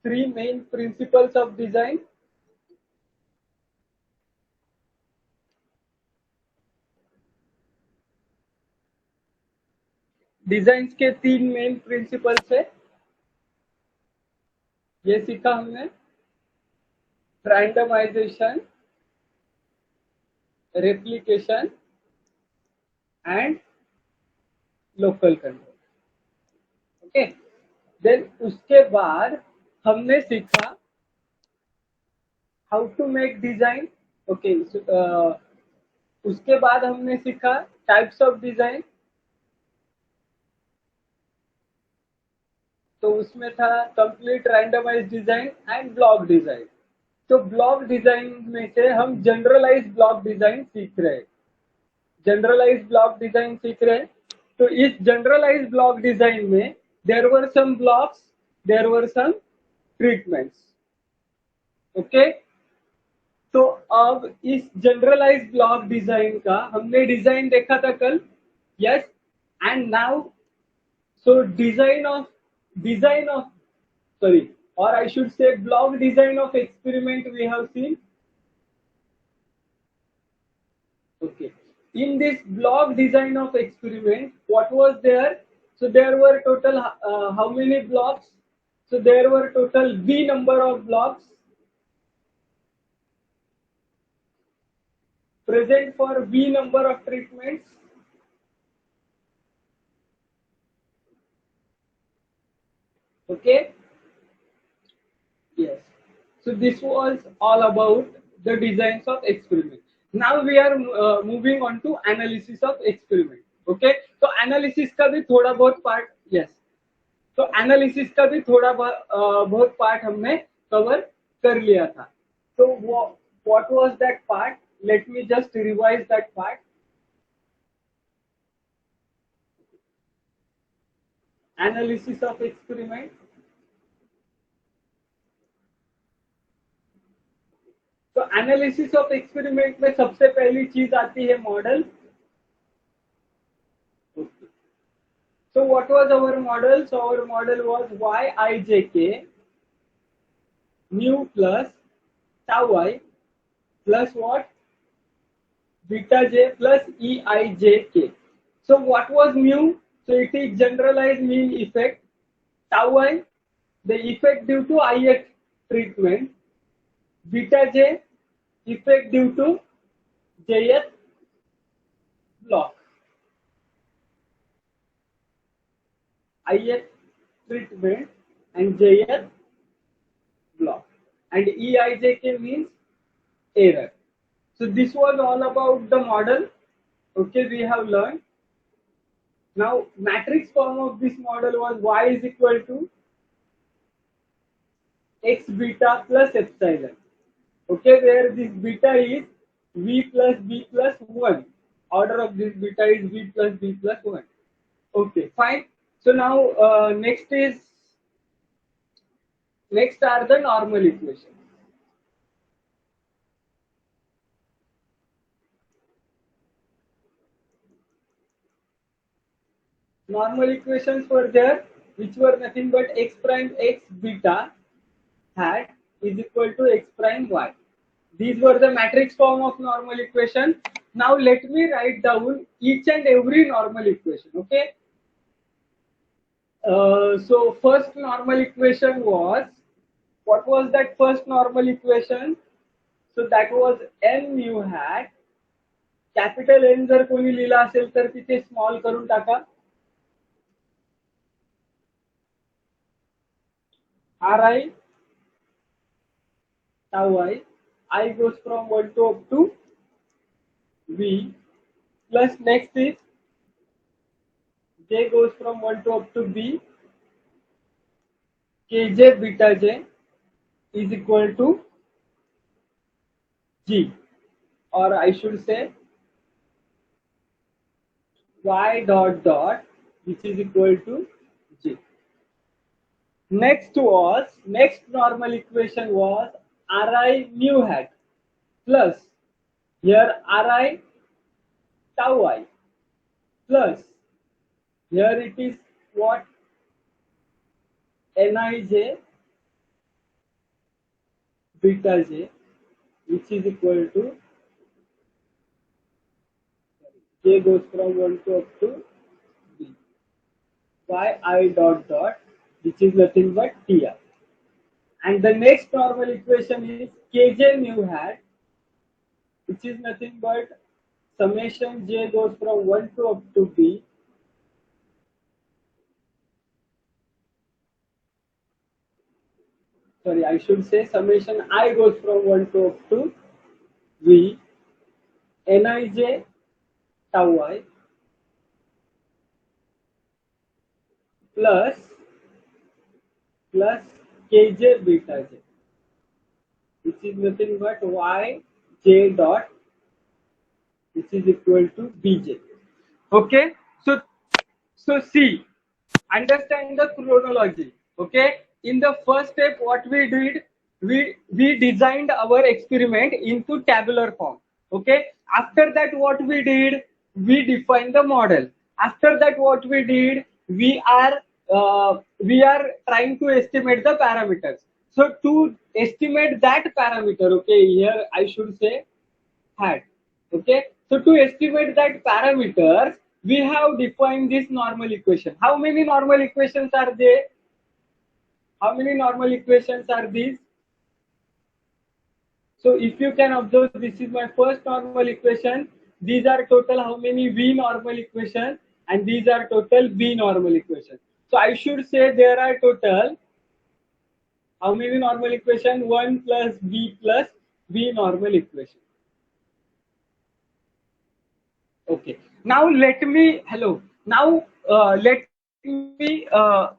three main principles of design. Design के तीन main principles है, ये सीखा हमने। Randomisation, replication and local control. Okay, then उसके बाद हमने सीखा how to make design. Okay, उसके बाद हमने सीखा टाइप्स ऑफ डिजाइन। तो उसमें था complete randomise design and block design. तो ब्लॉक डिजाइन में से हम जनरलाइज ब्लॉक डिजाइन सीख रहे हैं। जनरलाइज ब्लॉक डिजाइन सीख रहे हैं। तो इस जनरलाइज ब्लॉक डिजाइन में there were some blocks, there were some treatments. Okay, तो अब इस जनरलाइज ब्लॉक डिजाइन का हमने डिजाइन देखा था कल। Yes, and now so design of sorry, or I should say block design of experiment we have seen. Okay, in this block design of experiment, what was there? So there were total how many blocks? So there were total b number of blocks present for b number of treatments. Okay, yes, so this was all about the designs of experiment. Now we are moving on to analysis of experiment. Okay, तो analysis का भी थोड़ा बहुत part, yes, तो analysis का भी थोड़ा बहुत पार्ट हमने कवर कर लिया था। तो what was that part? Let me just revise that part. Analysis of experiment. तो एनालिसिस ऑफ एक्सपेरिमेंट में सबसे पहली चीज आती है model. So what was our model? So our model was yijk mu plus tau I plus what? Beta j plus eijk. So what was mu? So it is generalized mean effect. Tau I, the effect due to ith treatment. Beta j, effect due to jth block. ith treatment and jth block. And eijk means error. So this was all about the model. Okay, we have learned. Now matrix form of this model was y is equal to x beta plus epsilon. Okay, where this beta is v plus b plus 1. Order of this beta is v plus b plus 1. Okay, fine. So now next are the normal equations. Normal equations were there, which were nothing but x prime x beta hat is equal to x prime y. These were the matrix form of normal equation. Now let me write down each and every normal equation. Okay. So first normal equation was, what was that first normal equation? So that was n mu hat. Capital N जर कोणी लिहिला असेल तर तिथे small करून टाका. ri tau I goes from 1 to up to v, plus next is j goes from 1 to up to b, kj beta j is equal to g, or I should say y dot dot, which is equal to g. Next normal equation was ri mu hat plus, here ri tau I, plus here it is what, nij beta j, which is equal to j goes from 1 to up to b by I dot dot, which is nothing but Ti. And the next normal equation is kj mu hat, which is nothing but summation j goes from 1 to up to b sorry, I should say summation I goes from 1 to up to v nij tau I plus kj beta j, which is nothing but y j dot, which is equal to bj. Okay, so see, understand the chronology. Okay, in the first step, what we did, we designed our experiment into tabular form. Okay, after that, what we did, we defined the model. After that, what we did, we are trying to estimate the parameters. So to estimate that parameter, okay, here I should say hat. Okay, so to estimate that parameters, we have defined this normal equation. How many normal equations are there? How many normal equations are these? So if you can observe, this is my first normal equation. These are total how many V normal equations, and these are total B normal equations. So I should say there are total how many normal equation? 1 plus B plus V normal equation. Okay. Now let me hello. Now let me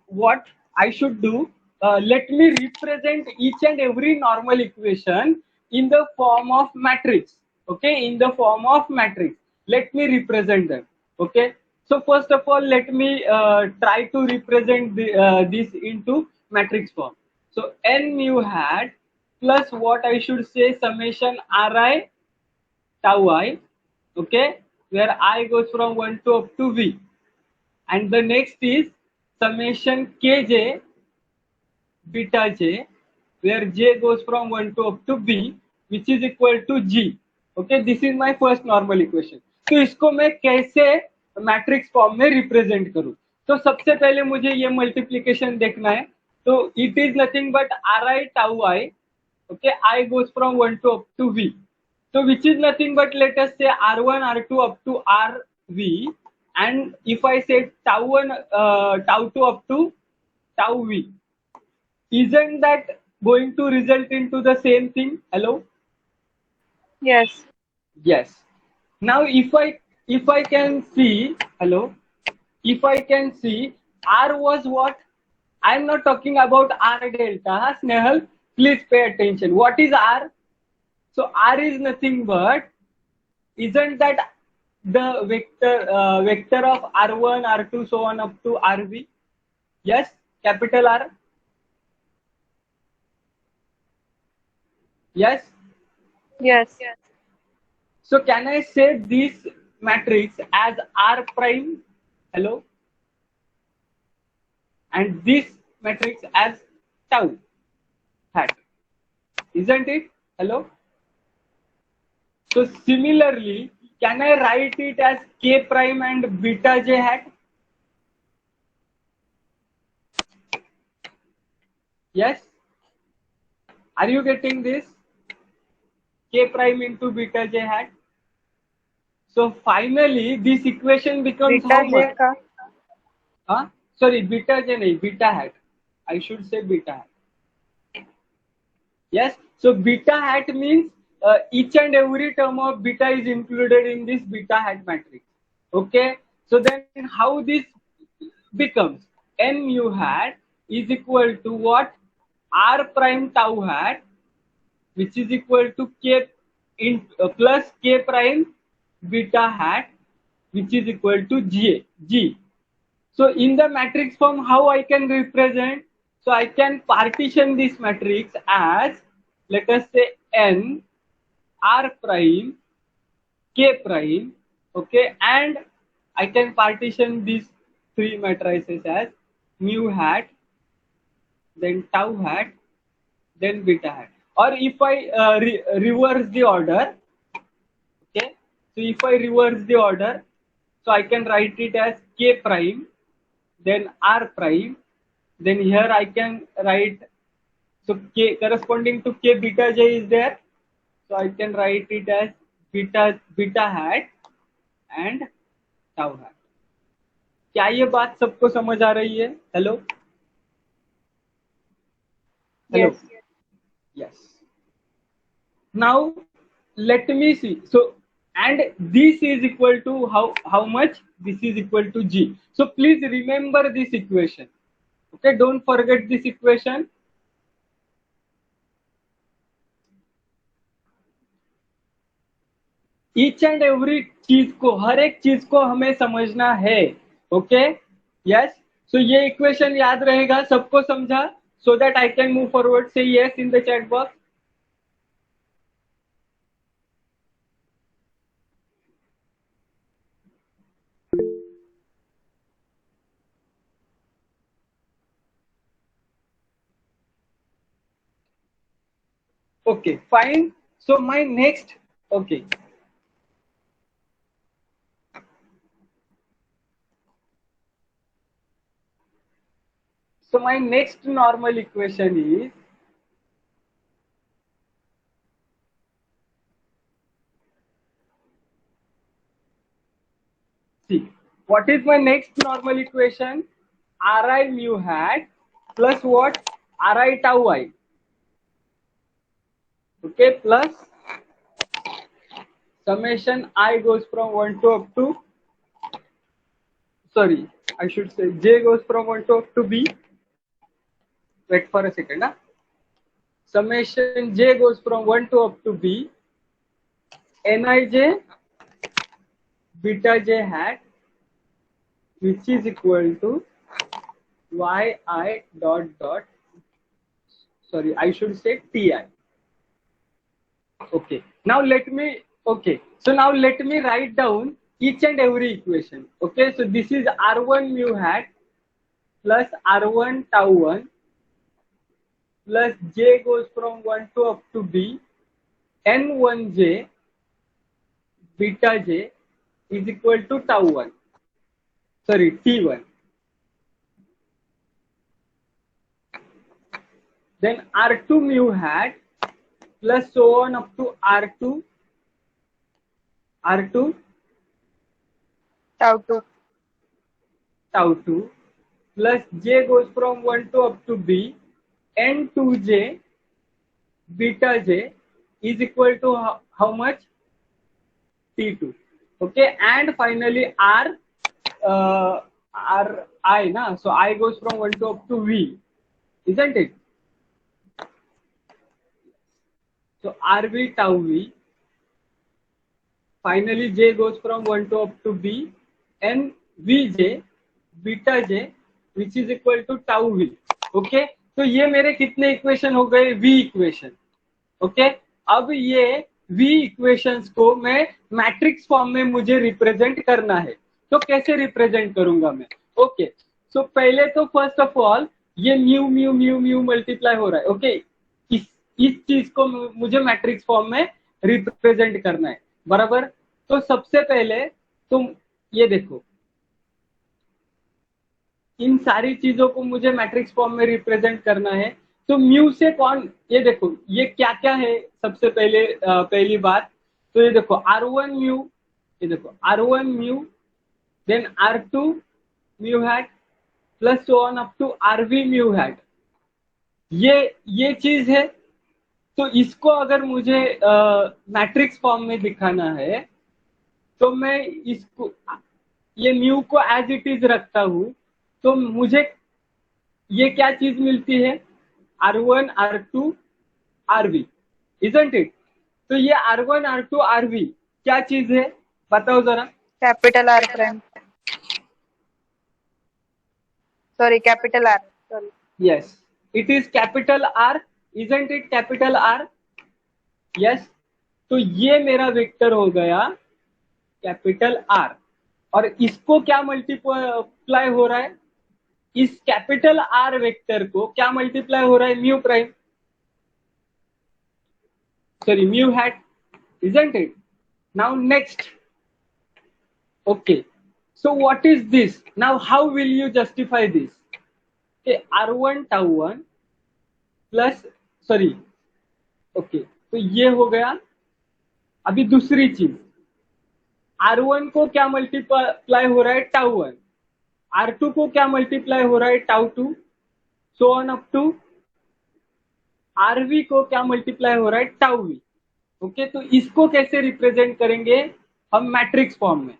what I should do. Let me represent each and every normal equation in the form of matrix. Okay, in the form of matrix. Let me represent them. Okay. So first of all, let me try to represent this into matrix form. So n mu hat plus what I should say summation ri tau I, okay, where I goes from 1 to up to V, and the next is summation kj beta j, where j goes from 1 to up to b, which is equal to g. Okay, this is my first normal equation. तो इसको मैं कैसे matrix form में represent करूं? तो सबसे पहले मुझे ये मल्टीप्लिकेशन देखना है. तो it is nothing but are I tau I. Okay, I goes from 1 to up to V. So which is nothing but let us say R1, R2 up to RV, and if I say tau1, tau2 up to tau V, isn't that going to result into the same thing? Hello? Yes. Yes. Now if I can see, hello, if I can see R was what? I'm not talking about R delta. Snehal, please pay attention. What is R? So R is nothing but, isn't that the vector of R1, R2, so on up to RV? Yes, capital R. Yes. Yes. So can I say this matrix as R prime? Hello. And this matrix as tau hat. Isn't it? Hello. So similarly, can I write it as K prime and beta j hat? Yes? Are you getting this? K prime into beta j hat. So finally, this equation becomes Beta how j much? का Huh? Sorry, beta j nahi, beta hat. I should say beta hat. Yes? So beta hat means each and every term of beta is included in this beta hat matrix. Okay? So then how this becomes? N mu hat is equal to what? R prime tau hat, which is equal to K plus K prime beta hat, which is equal to G. So in the matrix form, how I can represent? So I can partition this matrix as, let us say, N, R prime, K prime, okay, and I can partition these three matrices as mu hat, then tau hat, then beta hat. or if I reverse the order, okay, so if I reverse the order, so I can write it as K prime, then R prime, then here I can write, so K corresponding to K beta j is there, so I can write it as beta hat and tau hat. क्या ये बात सबको समझ आ रही है? Hello hello Yes. yes. Now let me see, so and this is equal to how much? This is equal to g. So please remember this equation, okay, don't forget this equation. Each and every चीज को, हर एक चीज को हमें समझना है, okay yes. सो ये equation याद रहेगा, सबको समझा? So that I can move forward, say yes in the chat box. Okay, fine. So my next, okay. So my next normal equation is, see, what is my next normal equation? Ri mu hat plus what? Ri tau I. Okay, plus summation I goes from 1 to up to, sorry, I should say j goes from 1 to up to b. Wait for a second. Huh? Summation j goes from 1 to up to b. Nij beta j hat, which is equal to yi dot dot, sorry, I should say ti. Okay, now let me, okay, so now let me write down each and every equation. Okay, so this is r1 mu hat plus r1 tau 1 plus j goes from 1 to up to b, n1j beta j is equal to tau 1, sorry, t1. Then r2 mu hat plus so on up to r2 Tau 2. tau 2 plus j goes from 1 to up to b, n2j beta j is equal to how much? t2. Okay, and finally r I na, so I goes from 1 to up to v, isn't it? So rv tau v, finally j goes from 1 to up to b, and vj beta j which is equal to tau v. Okay, तो ये मेरे कितने equation हो गए? v equation. Okay, अब ये v equations को मैं मैट्रिक्स फॉर्म में मुझे रिप्रेजेंट करना है, तो कैसे रिप्रेजेंट करूंगा मैं? ओके, सो पहले तो फर्स्ट ऑफ ऑल ये mu mu mu mu multiply हो रहा है. ओके, इस चीज को मुझे मैट्रिक्स फॉर्म में रिप्रेजेंट करना है, बराबर. तो सबसे पहले तुम ये देखो, इन सारी चीजों को मुझे मैट्रिक्स फॉर्म में रिप्रेजेंट करना है. तो म्यू से कौन, ये देखो ये क्या क्या है. सबसे पहले पहली बात तो ये देखो r1 म्यू, ये देखो r1 mu, then r2 mu hat plus so on up to rv mu hat. ये चीज है. तो इसको अगर मुझे मैट्रिक्स फॉर्म में दिखाना है तो मैं इसको, ये म्यू को एज इट इज रखता हूं, तो मुझे ये क्या चीज मिलती है? r1 r2 rv, isn't it? तो ये r1 r2 rv क्या चीज है, बताओ जरा. Capital R prime. Sorry, capital R. Sorry. Yes, it is capital R, isn't it? capital R. Yes, तो ये मेरा वेक्टर हो गया कैपिटल R, और इसको क्या मल्टीप्लाई हो रहा है? इस कैपिटल R वेक्टर को क्या मल्टीप्लाई हो रहा है? Mu prime. sorry, mu hat, isn't it? Now next, okay. So what is this? Now how will you justify this? Okay, R1 tau 1 plus, sorry, okay तो ये हो गया. अभी दूसरी चीज, R1 को क्या मल्टीप्लाई हो रहा है? टाउ 1. R2 को क्या मल्टीप्लाई हो रहा है? Tau 2. So on up to RV को क्या मल्टीप्लाई हो रहा है? Tau V. ओके, तो इसको कैसे रिप्रेजेंट करेंगे हम? मैट्रिक्स फॉर्म में.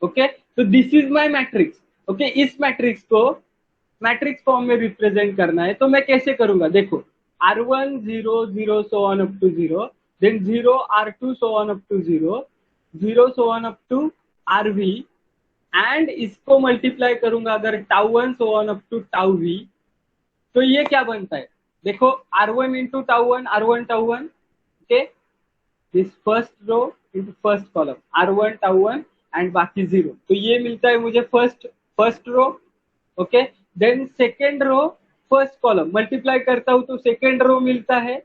ओके, तो this is my matrix. Okay, इस मैट्रिक्स को मैट्रिक्स फॉर्म में रिप्रेजेंट करना है, तो मैं कैसे करूंगा? देखो, R1 0 0 so on up to 0, then 0 R2 so on up to 0, 0 so on up to RV, and इसको मल्टीप्लाई करूंगा अगर tau 1 so on up to tau V, तो ये क्या बनता है? देखो, R1 into tau 1, R1 tau 1. Okay, this first row into first column, R1 tau 1 and बाकी 0, तो ये मिलता है मुझे first row. Okay, then second row first column multiply करता हूं तो सेकेंड रो मिलता है,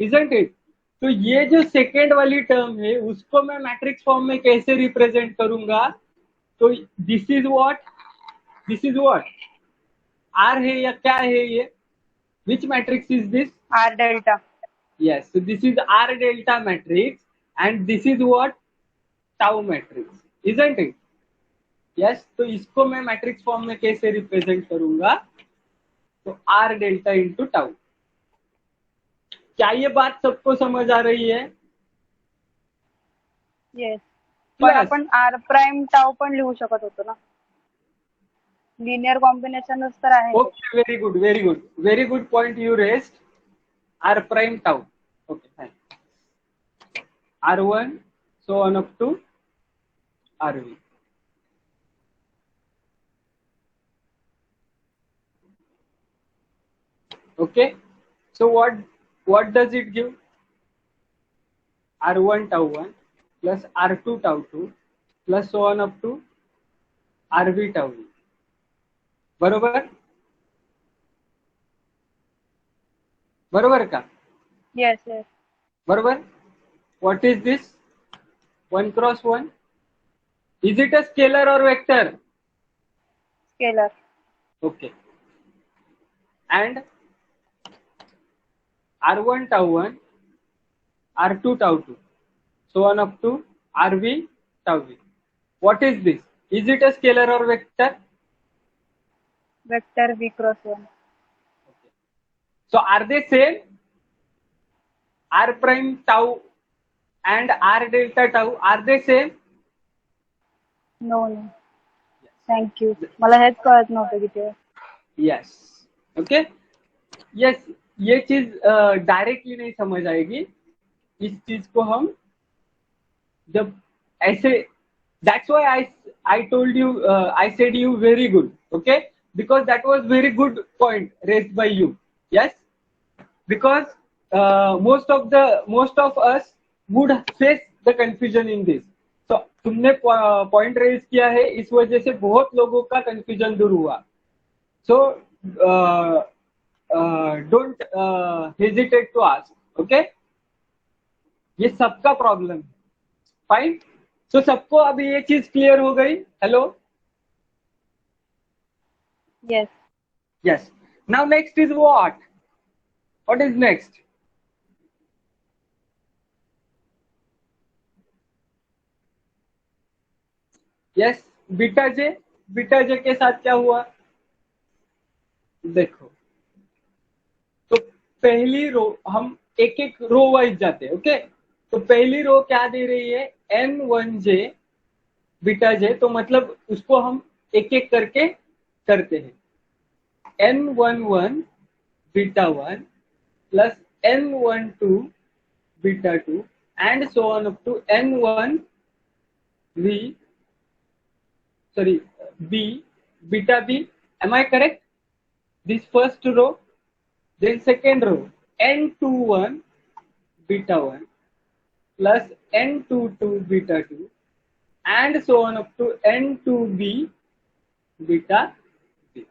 इजंट इट? तो ये जो सेकेंड वाली टर्म है उसको मैं मैट्रिक्स फॉर्म में कैसे रिप्रेजेंट करूंगा? तो दिस इज व्हाट आर है या क्या है ये? Which matrix is this? R delta. Yes, so this is R delta matrix and this is what? Tau matrix, isn't it? Yes, तो इसको मैं मैट्रिक्स फॉर्म में कैसे रिप्रेजेंट करूंगा? तो R डेल्टा इंटू टाउ. क्या ये बात सबको समझ आ रही है? येस, पण आपण R प्राइम टाउ पण लिहू शकत होतो ना. लिनियर कॉम्बिनेशनच तर आहे. Okay, very good point you raised. R prime tau. Okay, fine. R1 so on up to RV. Okay, so what does it give? R1 tau 1 plus R2 tau 2 plus so on up to RV tau V. बरोबर का? Yes. बरोबर. What is this? 1 cross 1. Is it a scalar or vector? Scalar. Okay. And R1 tau 1, R2 tau 2, so on up to RV tau V. What is this? Is it a scalar or vector? Vector V cross 1. Okay. So are they same? R prime tau and R delta tau, are they same? No. Thank you. मला हेच कळत नव्हतं की ते. Yes. Okay. Yes, ये चीज directly नहीं समझ आएगी. इस चीज को हम जब ऐसे, that's why I told you, I said you very good. Okay, because that was very good point raised by you. Yes, because most of us would face the confusion in this. So तुमने point raise किया है, इस वजह से बहुत लोगों का confusion दूर हुआ. So don't hesitate to ask. Okay, ये सबका प्रॉब्लम है. फाइन. तो सबको अभी ये चीज क्लियर हो गई? Hello. Yes. Now next is what? What is next? Yes, beta J के साथ क्या हुआ? देखो, तो पहली रो हम एक रो वाइज जाते हैं. ओके, तो पहली रो क्या दे रही है? N1J बीटा जे. तो मतलब उसको हम एक करके करते हैं. N11 beta 1 plus N12 beta 2 and so on up to N1 B beta B. Am I correct? This first row, then second row, N21 beta 1 plus N22 beta 2 and so on up to N2B beta B.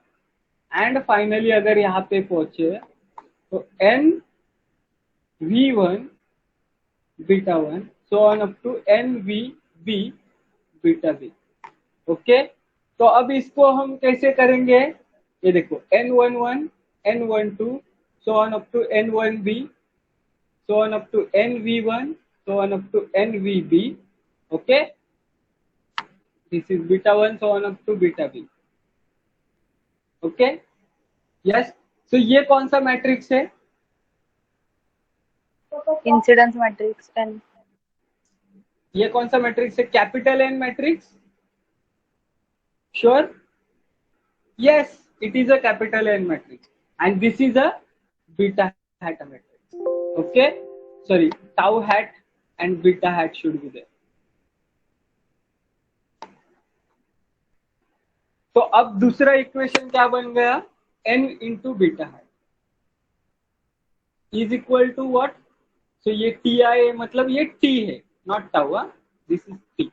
And finally अगर यहाँ पे पहुंचे तो N V1 beta one, so on up to N V B beta B. Okay, तो अब इसको हम कैसे करेंगे, ये देखो N11 N12 so on up to N1B so on up to NV1 so on up to NVB। okay, this is beta 1 so on up to beta B। okay, yes, so ये कौन सा मैट्रिक्स है, incidence matrix N. ये कौन सा matrix है, capital N matrix, sure, yes it is a capital N matrix and this is a beta hat matrix। okay, sorry, tau hat and beta hat should be there। तो अब दूसरा equation क्या बन गया, n into beta hat is equal to what, so ये T I मतलब ये T है not tau, this is T,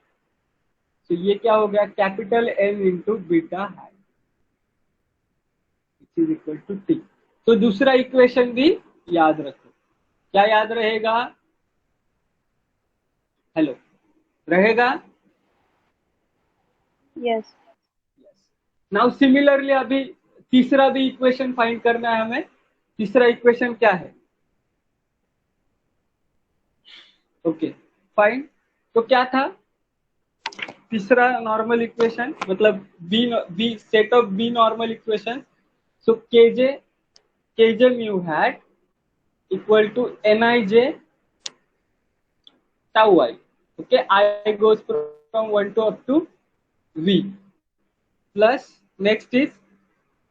तो ये क्या हो गया capital N into beta hat is equal to T. तो दूसरा इक्वेशन भी याद रखो, क्या याद रहेगा, हेलो रहेगा, यस। नाउ सिमिलरली अभी तीसरा भी इक्वेशन फाइंड करना है हमें। तीसरा इक्वेशन क्या है, ओके फाइन, तो क्या था तीसरा नॉर्मल इक्वेशन, मतलब B set of B normal equation, so KJ mu hat equal to Nij tau I। okay, I goes from 1 to up to V plus next is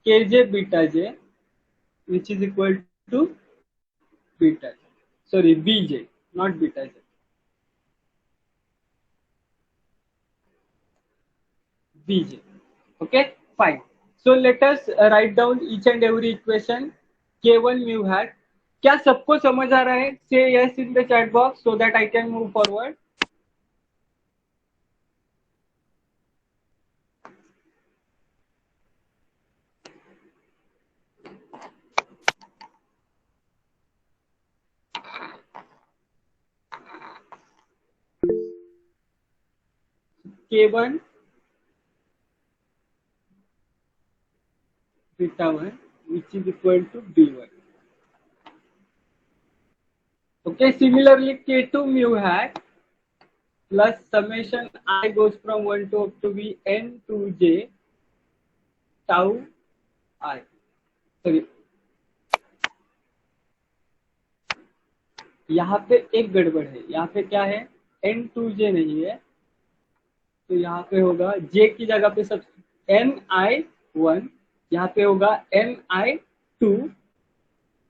kj beta j which is equal to beta j, sorry bj not beta j, bj। okay fine, so let us write down each and every equation। k1 mu hat, क्या सबको समझ आ रहा है, say yes in the chat box so that I can move forward। k1 beta 1 which is equal to b1। okay, similarly k2 mu hat plus summation I goes from 1 to up to v n to j tau I, sorry यहाँ पे एक गड़बड़ है, यहाँ पे क्या है n2j नहीं है, तो यहाँ पे होगा j की जगह पे सब ni1, यहाँ पे होगा ni2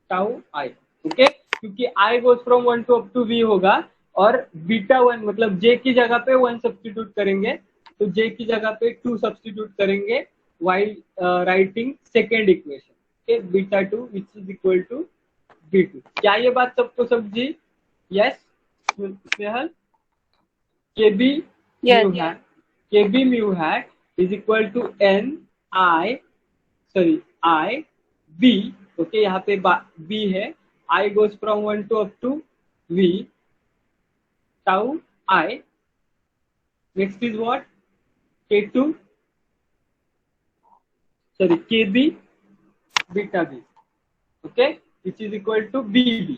tau I। ओके, क्योंकि I goes from 1 to up to V होगा और बीटा 1 मतलब J की जगह पे 1 सब्स्टिट्यूट करेंगे, तो J की जगह पे 2 सब्स्टिट्यूट करेंगे while writing second equation, okay beta 2 which is equal to B2। क्या ये बात सबको समझी, yes Snehal, KB mu hat, KB mu hat is equal to N I, sorry I B, okay यहाँ पे B है, I goes from 1 to up to V tau I, next is what, K2, sorry KB beta B, okay which is equal to BB,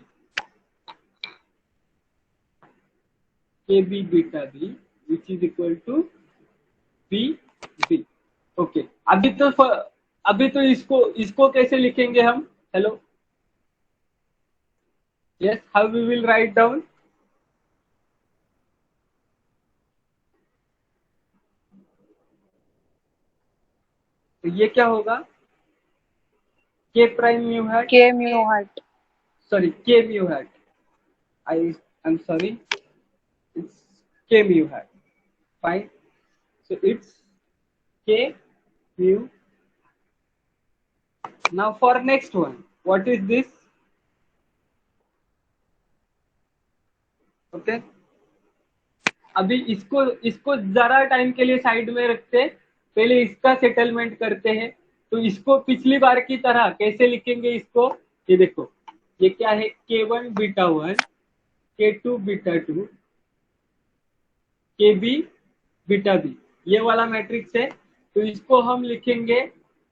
KB beta B which is equal to BB। Okay, अभी तो इसको कैसे लिखेंगे हम, hello, yes how we will write down, तो ये क्या होगा k prime mu hat, k mu hat, sorry k mu hat, I'm sorry it's k mu hat, fine, so it's k mu। now for next one what is this, okay अभी इसको जरा time के लिए side में रखते, पहले इसका settlement करते हैं। तो इसको पिछली बार की तरह कैसे लिखेंगे इसको, ये देखो ये क्या है k1 beta 1 K2 beta 2 KB beta B, ये वाला मैट्रिक्स है। तो इसको हम लिखेंगे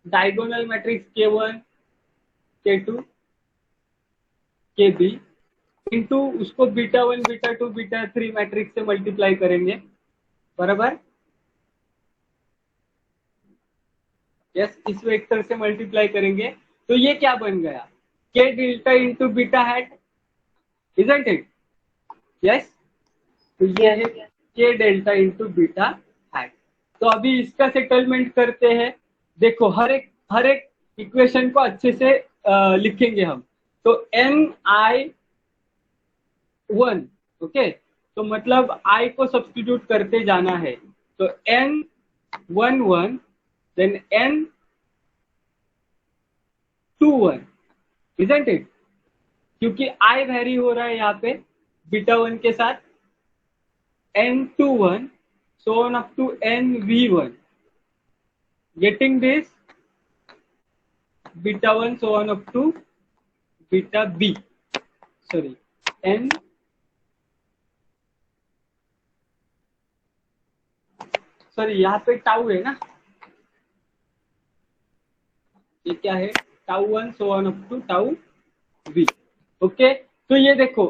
diagonal matrix K1 K2 KB into उसको बीटा 1 बीटा 2 बीटा 3 मैट्रिक्स से मल्टीप्लाई करेंगे, बराबर। यस, इस वेक्टर से मल्टीप्लाई करेंगे तो ये क्या बन गया, K delta into beta hat, isn't it? Yes, तो ये है K delta into beta hat. तो अभी इसका सेटलमेंट करते हैं। देखो हर एक इक्वेशन को अच्छे से लिखेंगे हम। तो Ni1, ओके, तो मतलब I को सब्स्टिट्यूट करते जाना है। तो N11 then N21, isn't it? क्योंकि I वेरी हो रहा है यहाँ पे बीटा 1 के साथ, N21 so on up to NV1, getting this beta 1 so on up to beta B, sorry N, sorry यहाँ पे टाउ है ना, ये क्या है, tau 1 so on up to tau V, okay. तो ये देखो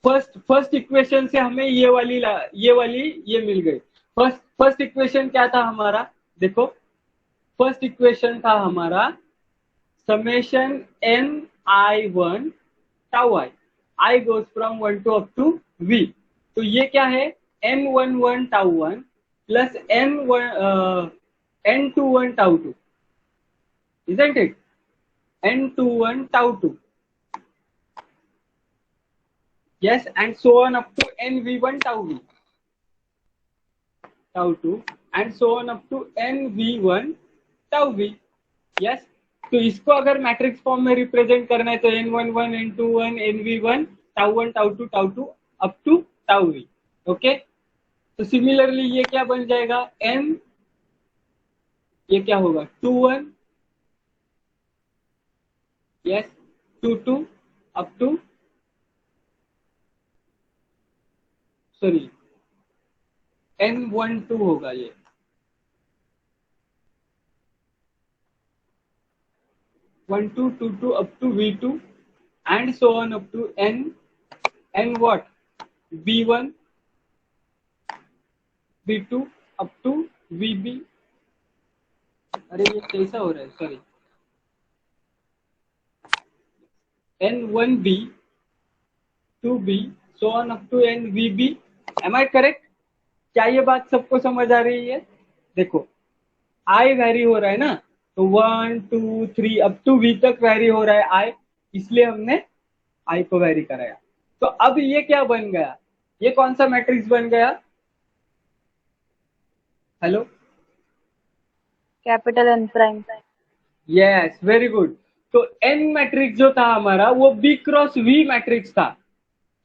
फर्स्ट इक्वेशन से हमें ये मिल गई। फर्स्ट इक्वेशन क्या था हमारा, देखो फर्स्ट इक्वेशन था हमारा summation Ni1 tau I goes from 1 to up to V। तो ये क्या है, N11 tau 1 plus N21 tau 2, isn't it? N21 tau 2, yes, and so on up to NV1 tau V, tau 2, and so on up to NV1 tau V, yes। तो इसको अगर matrix form में represent करना है तो N11 N21 NV1 tau 1 tau 2 tau 2 up to tau V, okay. तो similarly ये क्या बन जाएगा, N, ये क्या होगा 21, yes 22 up to, sorry N12 होगा ये, one two two two up to V2 and so on up to N what V1 V2 up to VB, अरे ये कैसा हो रहा है, sorry N1B 2B so on up to NVB, am I correct? क्या ये बात सबको समझ आ रही है? देखो I वैरी हो रहा है ना, तो 1 2 3 अप टू V तक वैरी हो रहा है I, इसलिए हमने I को वैरी कराया। तो अब ये क्या बन गया, ये कौन सा मैट्रिक्स बन गया, hello, capital N prime, yes very good. तो N मैट्रिक्स जो था हमारा वो B क्रॉस V मैट्रिक्स था।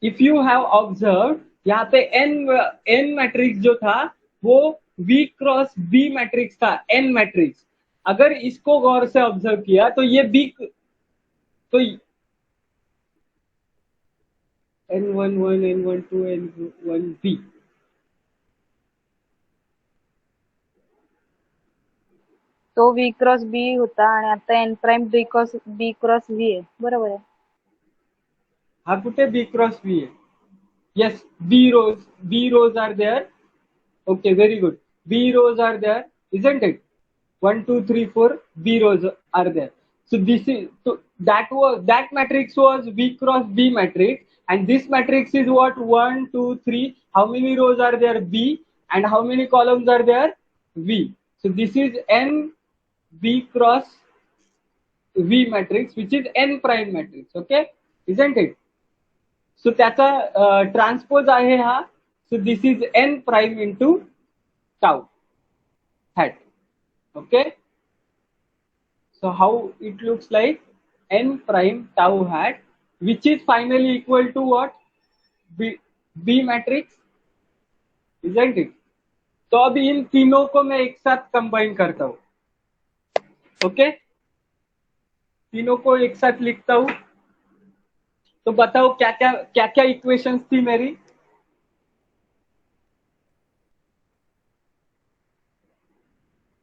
इफ यू हैव ऑब्जर्व, यहाँ पे N मैट्रिक्स जो था वो V क्रॉस B मैट्रिक्स था, N मैट्रिक्स। अगर इसको गौर से ऑब्जर्व किया तो ये B, तो N11 N12 N1B, तो V क्रॉस B होता आणि आता N prime B cross V आहे, बरोबर आहे? हा कुठे B क्रॉस V आहे, yes, B rows are there, okay, very good, B rows are there, isn't it? 1 2 3 4 B rows are there. So this is, so that matrix was V cross B matrix, and this matrix is what, 1 2 3, how many rows are there, B, and how many columns are there, V. So this is N V cross V matrix, which is N prime matrix, okay, isn't it? So त्याचा transpose आहे हा, so this is N prime into tau hat, okay. So how it looks like, N prime tau hat, which is finally equal to what, B matrix, isn't it? तो अभी इन तीनों को मैं एक साथ कंबाइन करता हूं, ओके, तीनों को एक साथ लिखता हूं। तो बताओ क्या क्या क्या क्या इक्वेशंस थी मेरी।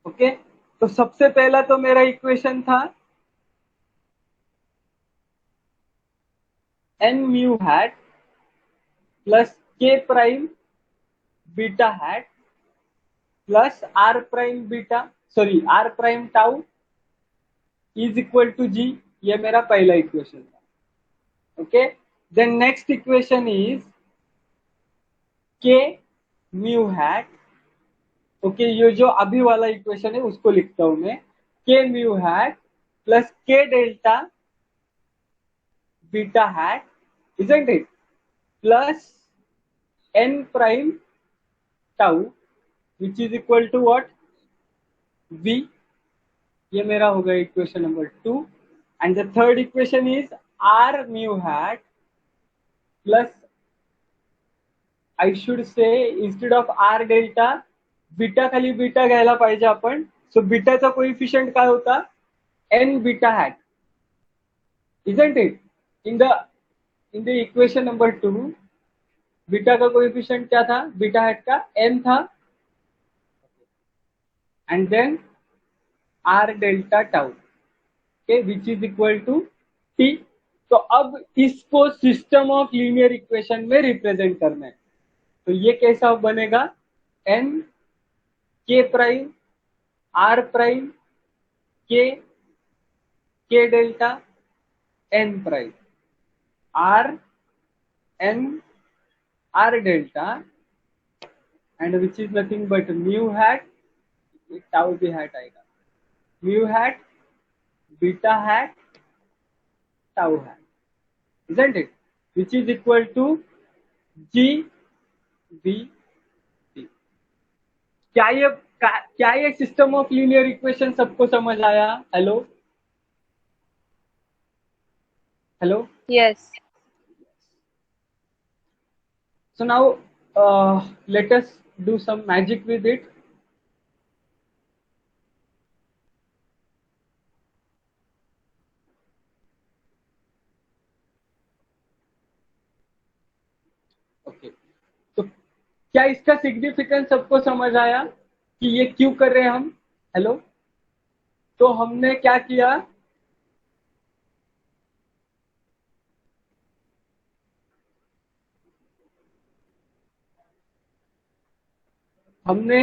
ओके, तो सबसे पहला तो मेरा इक्वेशन था n mu hat plus k prime beta hat plus r prime beta, sorry r prime tau is equal to g। ये मेरा पहला इक्वेशन था। Okay, then next equation is k mu hat. Okay, ये जो अभी वाला equation है उसको लिखता हूं मैं, k mu hat plus k delta beta hat, isn't it, plus n prime tau which is equal to what, v। ये मेरा हो गया equation number 2। And the third equation is r mu hat plus, I should say instead of r delta beta खाली beta घ्यायला पाहिजे आपण। So बीटाचा coefficient काय होता, n beta hat, isn't it, in the equation number 2 beta का coefficient क्या था, बीटा हैट का n था, and then r delta tau, okay, which is equal to t। तो अब इसको सिस्टम ऑफ लीनियर इक्वेशन में रिप्रेजेंट करना है। तो ये कैसा बनेगा, n k prime r prime k delta n prime r n r delta and which is nothing but mu hat, tau भी हैट आएगा, mu hat beta hat tau hat, isn't it, which is equal to g b t। क्या ये system of linear equation सबको समझ आया? Hello hello, yes. so now let us do some magic with it। Okay, तो क्या इसका significance सबको समझ आया कि ये क्यों कर रहे हैं हम? हेलो, तो हमने क्या किया, हमने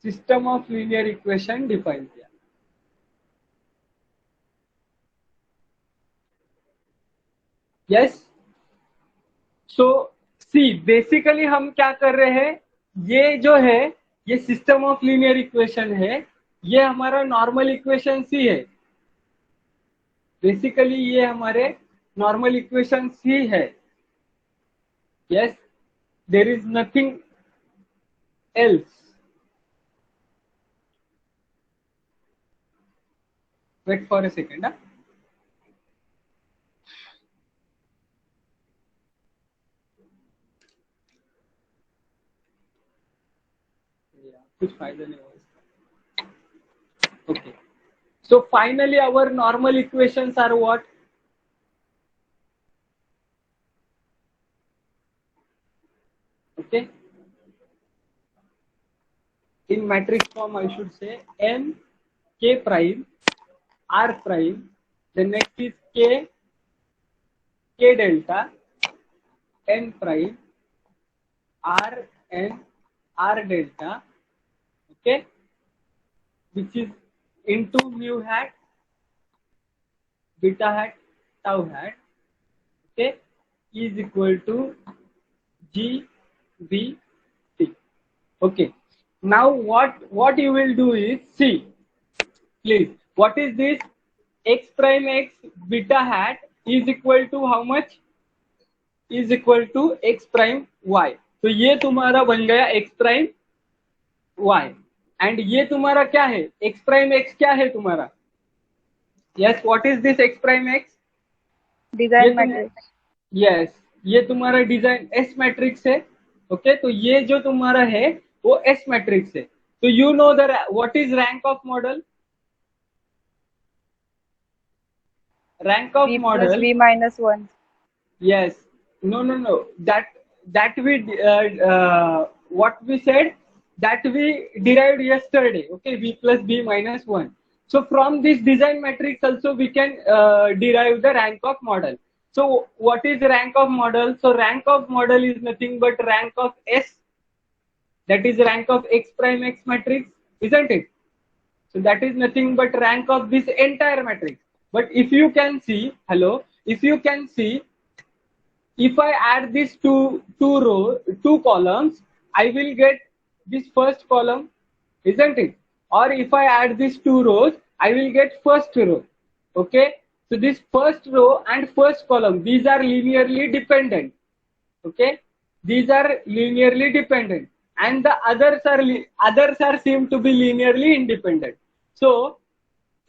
system of linear equation define किया। यस, सो सी बेसिकली हम क्या कर रहे हैं, ये जो है ये सिस्टम ऑफ लीनियर इक्वेशन है, ये हमारा नॉर्मल इक्वेशन ही है। बेसिकली ये हमारे नॉर्मल इक्वेशन ही है। Yes, there is nothing else. Wait for a second. कुछ फायदा नहीं हुआ इसका। Okay, so finally our normal equations are what, okay, in matrix form I should say n k prime r prime, the next is k delta n prime r n r delta, okay, which is into mu hat beta hat tau hat, okay, is equal to g b t। okay, now what you will do is, see please, what is this, x prime x beta hat is equal to how much, is equal to x prime y। तो ये तुम्हारा बन गया x prime y, and ये तुम्हारा क्या है, x prime x क्या है तुम्हारा, yes, what is this x prime x, design matrix. Yes, ये तुम्हारा डिजाइन S मैट्रिक्स है। ओके, तो ये जो तुम्हारा है वो S मैट्रिक्स है। तो you know the what is rank of model, rank of model v -1 Yes. No. That we what we said, that we derived yesterday. Okay, b plus b minus 1. So from this design matrix also we can derive the rank of model. So what is rank of model? So rank of model is nothing but rank of S. That is rank of x prime x matrix, isn't it? So that is nothing but rank of this entire matrix. But if you can see, hello, if you can see, if I add these two columns, I will get this first column, isn't it? Or if I add these two rows, I will get first row. Okay. So this first row and first column, these are linearly dependent. Okay. These are linearly dependent, and the others are seem to be linearly independent. So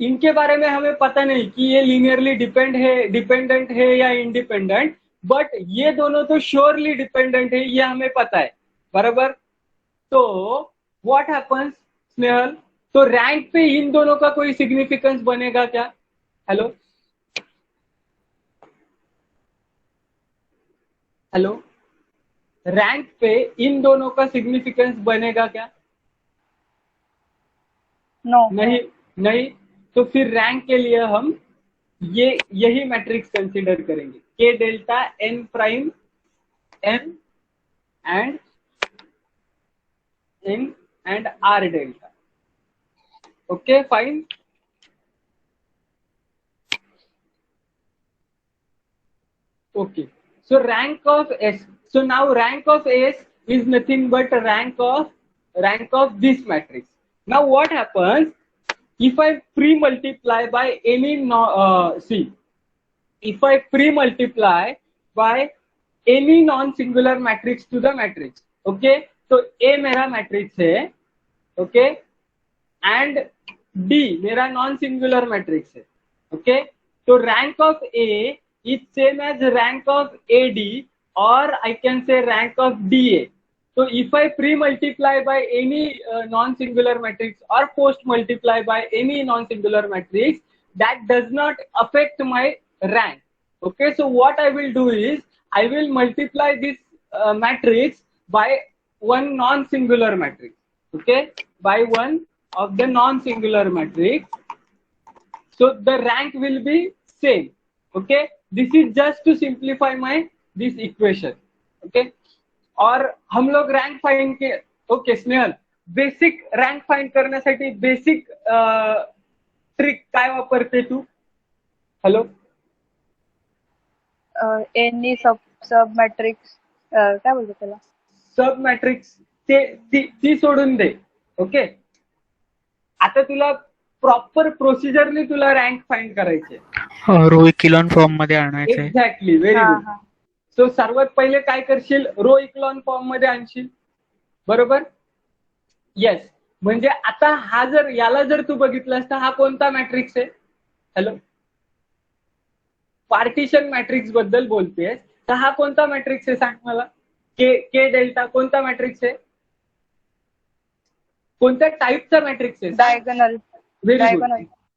इनके बारे में हमें पता नहीं कि ये linearly dependent है या इंडिपेंडेंट, बट ये दोनों तो श्योरली डिपेंडेंट है, ये हमें पता है, बराबर. तो व्हाट हैपन्स स्नेहल, तो रैंक पे इन दोनों का कोई सिग्निफिकेंस बनेगा क्या? हेलो हेलो, रैंक पे इन दोनों का सिग्निफिकेंस बनेगा क्या? नो. नहीं. तो फिर रैंक के लिए हम यही मैट्रिक्स कंसीडर करेंगे, K delta N prime M and R delta. Okay fine. Okay, so rank of S. So now rank of S is nothing but rank of this matrix. Now what happens if I pre-multiply by any if I pre-multiply by any non-singular matrix to the matrix. Okay, so A मेरा matrix है, okay, and D मेरा non-singular matrix है. Okay, so rank of A is same as rank of AD, or I can say rank of DA. So if I pre-multiply by any non-singular matrix or post-multiply by any non-singular matrix, that does not affect my rank. Okay, so what I will do is I will multiply this matrix by one non-singular matrix. Okay, by one of the non-singular matrix. So the rank will be same. Okay, this is just to simplify my this equation. Okay, और हम लोग rank find के, okay Snehal, basic rank find करण्यासाठी basic trick काय वापरते तू? Hello, any सब matrix, काय बोलतो त्याला, सब मॅट्रिक्स, ती सोडून दे. ओके, आता तुला प्रॉपर प्रोसिजरली तुला रँक फाइंड करायचे, रो इक्विलॉन फॉर्म मध्ये आणायचे. Exactly, very good. सो सर्वात पहिले काय करशील, रो इक्लॉन फॉर्म मध्ये आणशील, बरोबर. येस, म्हणजे आता हा जर याला जर तू बघितलास तर हा कोणता मॅट्रिक्स आहे? हॅलो, पार्टिशन मॅट्रिक्स बद्दल बोलतेस, तर हा कोणता मॅट्रिक्स आहे सांग मला. के डेल्टा कोणता मॅट्रिक्स आहे? कोणत्या टाईपचा मॅट्रिक्स आहे? Diagonal. Very good,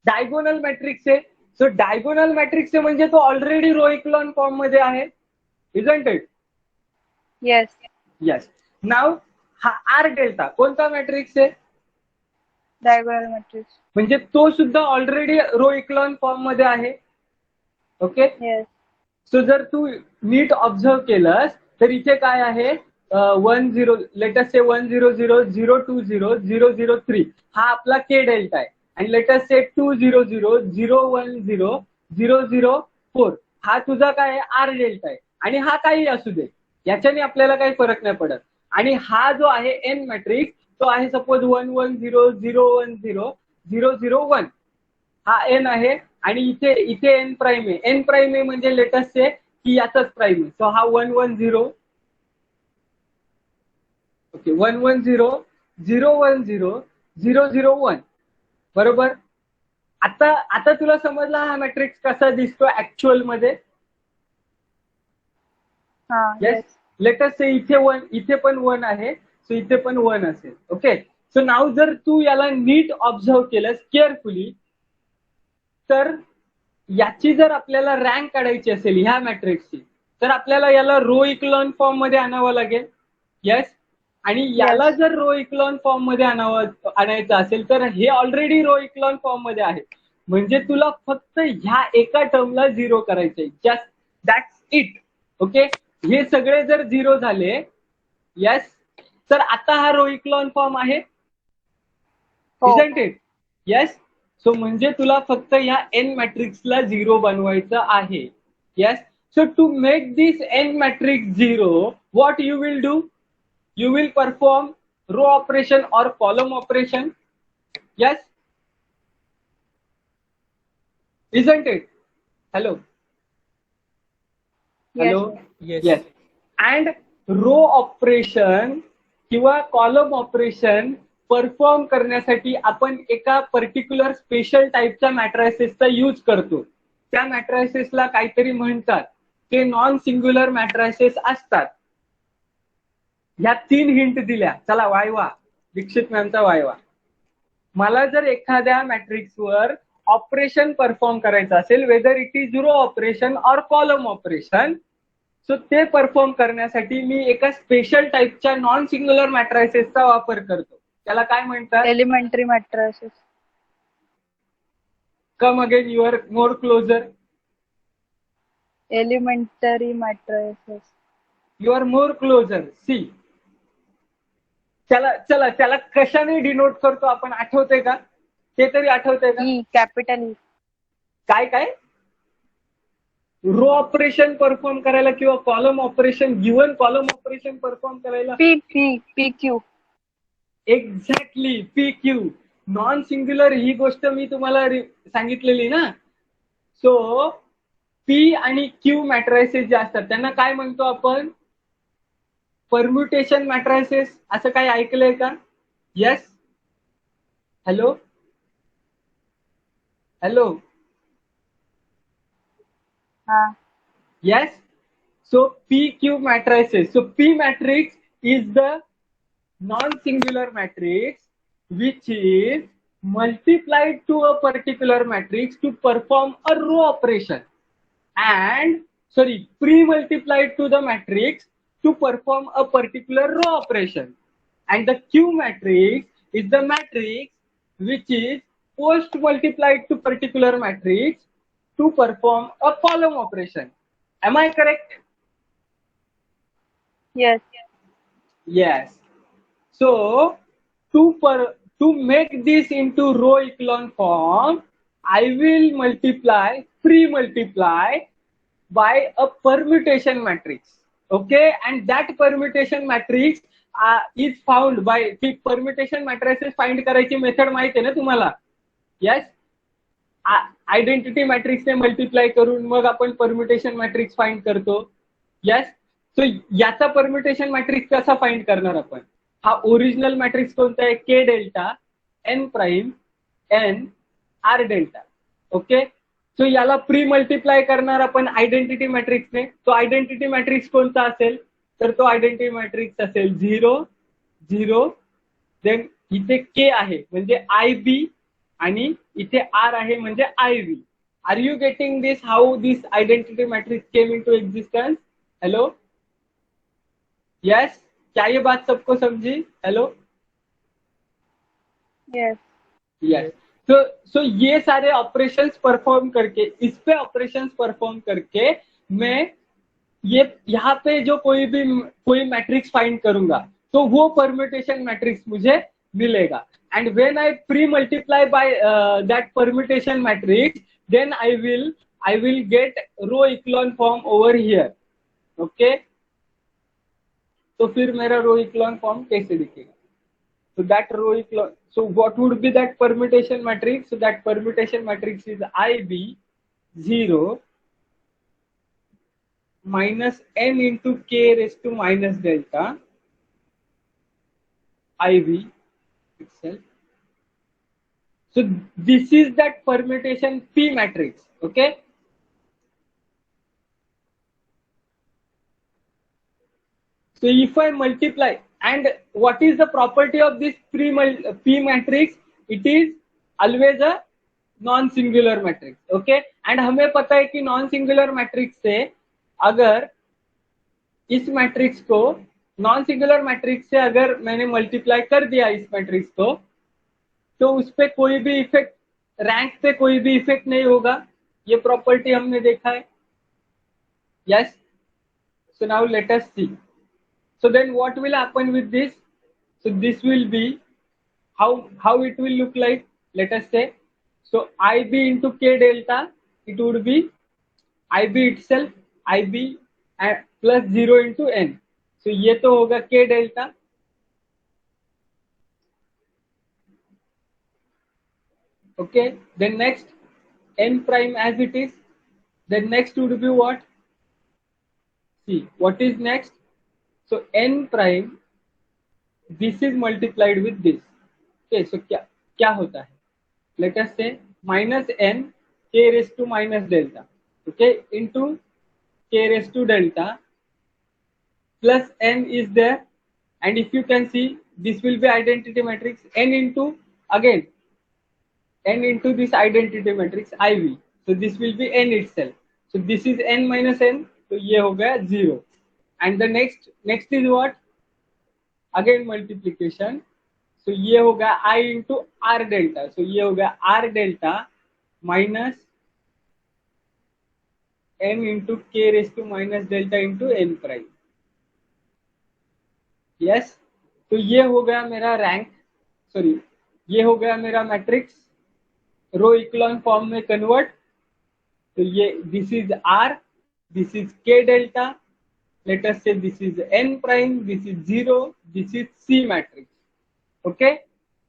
diagonal matrix आहे. सो डायगोनल मॅट्रिक्स आहे म्हणजे तो ऑलरेडी रो इक्लॉन फॉर्म मध्ये आहे, isn't it? Yes. Yes. Now हा आर डेल्टा कोणता मॅट्रिक्स आहे? Diagonal matrix. म्हणजे तो सुद्धा ऑलरेडी रो इक्लॉन फॉर्म मध्ये आहे. ओके. Yes. सो जर तू नीट ऑब्झर्व केलंस तर इथे काय आहे, 10, लेटस से 1000020 हा आपला के डेल्टा आहे, आणि लेटस से 200010004 हा तुझा काय आहे, आर डेल्टा आहे. आणि हा काही असू दे, याच्याने आपल्याला काही फरक नाही पडत. आणि हा जो आहे एन मॅट्रिक्स तो आहे सपोज 110010001 हा एन आहे, आणि इथे एन प्राईम आहे. एन प्राईम आहे म्हणजे लेटस से की याचाच प्राईम आहे. सो हा 110, ओके, 110010001 बरोबर. आता तुला समजला हा मॅट्रिक्स कसा दिसतो ऍक्च्युअल मध्ये? येस. लेटस से इथे पण 1 आहे, सो इथे पण 1 असेल. ओके, सो नाव जर तू याला नीट ऑब्झर्व केलंस केअरफुली, तर याची जर आपल्याला रँक काढायची असेल ह्या मॅट्रिक्सची, तर आपल्याला याला रो इक्लॉन फॉर्म मध्ये आणावं लागेल. येस. आणि याला जर रो इक्लॉन फॉर्म मध्ये आणायचं असेल तर हे ऑलरेडी रो इक्लॉन फॉर्म मध्ये आहे. म्हणजे तुला फक्त ह्या एका टर्मला झिरो करायचंय. Just that's it. ओके. हे सगळे जर झिरो झाले, येस, तर आता हा रो इक्लॉन फॉर्म आहे. Isn't it? येस. सो म्हणजे तुला फक्त ह्या एन मॅट्रिक्सला झिरो बनवायचं आहे. Yes. So to make this n matrix zero, what you will do? You will perform row operation or column operation. Yes? Isn't it? Hello? Hello? Yes. And row operation किंवा column operation perform करण्यासाठी आपण एका particular special टाईपच्या मॅट्रायसेसचा use करतो. त्या मॅट्रायसेसला काहीतरी म्हणतात. ते non singular matrices असतात. ह्या 3 हिंट दिल्या. चला वायवा, दीक्षित मॅमचा वायवा. मला जर एखाद्या मॅट्रिक्सवर ऑपरेशन परफॉर्म करायचं असेल, whether it is row operation or column operation, so ते परफॉर्म करण्यासाठी मी एका स्पेशल टाईपच्या नॉन सिंग्युलर मॅट्रायसेसचा वापर करतो. त्याला काय म्हणतात? Elementary matrices. Come again, you are more closer. Elementary matrices. You are more closer. See, त्याला कशाने डिनोट करतो आपण, आठवते का? ते तरी आठवते का? E, capital E. काय? रो ऑपरेशन परफॉर्म करायला किंवा column operation, given column operation perform करायला P Q. Exactly, P Q. Non singular ही गोष्ट मी तुम्हाला सांगितलेली ना. सो पी आणि क्यू मॅट्रायसेस जे असतात त्यांना काय म्हणतो आपण? Permutation matrices. असं काही ऐकलंय का? Yes. Hello. Yes. So PQ matrices. So P matrix is the non-singular matrix which is multiplied to a particular matrix to perform a row operation, and pre-multiplied to the matrix to perform a particular row operation. And the Q matrix is the matrix which is post-multiplied to particular matrix to perform a column operation. Am I correct? Yes. Yes. So to make this into row echelon form, I will pre-multiply by a permutation matrix. Okay, and that permutation matrix is found by permutation matrices find करायची method माहिती आहे ना तुम्हाला? Yes. Identity मॅट्रिक्सने multiply करून मग आपण permutation matrix find करतो. Yes. सो याचा permutation matrix कसा फाइंड करणार आपण? हा ओरिजिनल मॅट्रिक्स कोणता आहे? K delta N prime N R delta. Okay. So याला प्री मल्टिप्लाय करणार आपण आयडेंटिटी मॅट्रिक्सने. तो आयडेंटिटी मॅट्रिक्स कोणता असेल? तर तो आयडेंटिटी मॅट्रिक्स असेल 0 0. देन इथे के आहे म्हणजे आय बी आणि इथे आर आहे म्हणजे I V. Are you getting this? How this identity matrix came into existence? Hello. Yes. क्या ये बात सबको समझी? हेलो. यस. सो ये सारे ऑपरेशंस परफॉर्म करके, इस पे ऑपरेशंस परफॉर्म करके मैं ये यहाँ पे जो कोई मैट्रिक्स फाइंड करूंगा तो वो परम्यूटेशन मैट्रिक्स मुझे मिलेगा. And when I pre-multiply by that permutation matrix, then I will get row echelon form over here. Okay. तो फिर मेरा row echelon form कैसे दिखेगा? So that row echelon. So what would be that permutation matrix? So that permutation matrix is IB 0 minus n into k raised to minus delta IB itself. So this is that permutation P matrix. Okay. So if I multiply, and what is the property of this P matrix? It is always a non-singular matrix. Okay. And हमें पता है कि non-singular matrix से अगर इस matrix को non singular matrix से अगर मैंने मल्टीप्लाई कर दिया इस मैट्रिक्स को, तो उस पे कोई भी इफेक्ट, रैंक पे कोई भी इफेक्ट नहीं होगा। ये प्रॉपर्टी हमने देखा है। Yes, so now let us see. So then what will happen with this? So this will be how it will look like. Let us say, so IB into K delta, it would be IB itself, IB plus 0 into N. So ये तो होगा K delta. Okay, then next N prime as it is. Then next would be what? See, what is next? So N prime, this is multiplied with this. Okay, so क्या होता है? Let us say minus n k raised to minus delta, okay, into k raised to delta plus n is there, and if you can see, this will be identity matrix n into again n into this identity matrix IV. So this will be n itself. So this is n minus n. तो ये हो गया 0. And the next is what? Again multiplication. So ये हो गया I into R delta. So ये हो गया R delta minus n into k raised to minus delta into n prime. Yes. तो ये हो गया मेरा रैंक, सॉरी ये हो गया मेरा मैट्रिक्स रो इक्लोन फॉर्म में कन्वर्ट। तो ये this is R, this is k delta. Let us say this is n prime, this is 0, this is C matrix. Okay,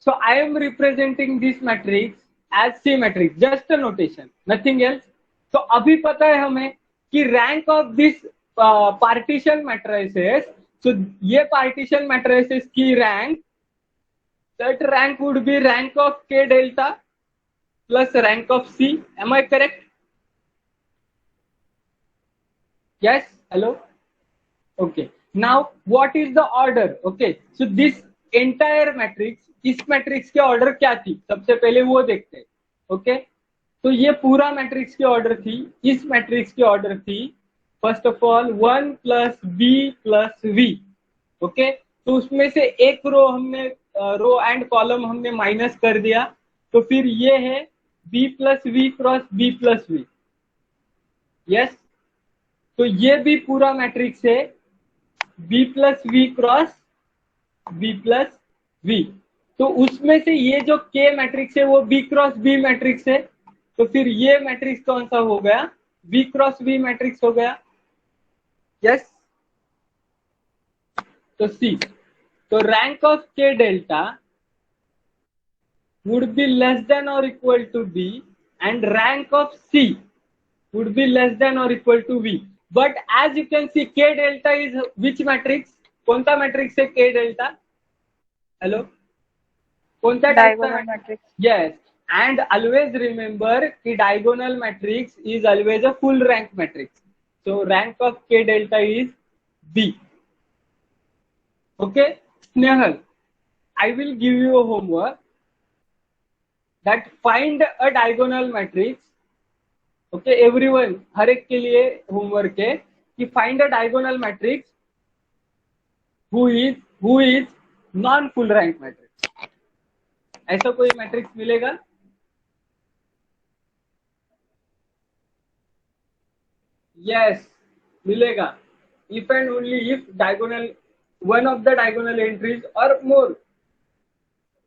so I am representing this matrix as C matrix, just a notation, nothing else. So अभी पता है हमें कि rank of this partition matrices, so ये partition matrices की rank, that rank would be rank of K delta plus rank of C. Am I correct? Yes, hello. Okay, now what is the order? Okay, so this entire matrix, इस matrix के order क्या थी, सबसे पहले वो देखते हैं। Okay, तो ये पूरा मैट्रिक्स की ऑर्डर थी, इस मैट्रिक्स की ऑर्डर थी first of all 1 plus B plus V. Okay, तो उसमें से एक रो हमने रो एंड कॉलम हमने माइनस कर दिया, तो फिर ये है B plus V cross B plus V. Yes, तो ये भी पूरा मैट्रिक्स है B plus V cross B plus V. तो उसमें से ये जो के मैट्रिक्स है वो बी क्रॉस बी मैट्रिक्स है, तो फिर ये मैट्रिक्स कौन सा हो गया? बी क्रॉस बी मैट्रिक्स हो गया। यस, तो सी, तो rank of K delta would be less than और equal to B and rank of C would be less than और equal to V. But as you can see K delta is which matrix? कौन सा matrix है के delta? Hello, कौन सा diagonal matrix? Yes, and always remember कि diagonal matrix is always a full rank matrix. So rank of K delta is B. Okay, Snehal, I will give you a homework that find a diagonal matrix. Okay, everyone, हर एक के लिए homework है कि find a diagonal matrix who is non full rank matrix. ऐसा कोई matrix मिलेगा? Yes, मिलेगा. If and only if diagonal, one of the diagonal entries or more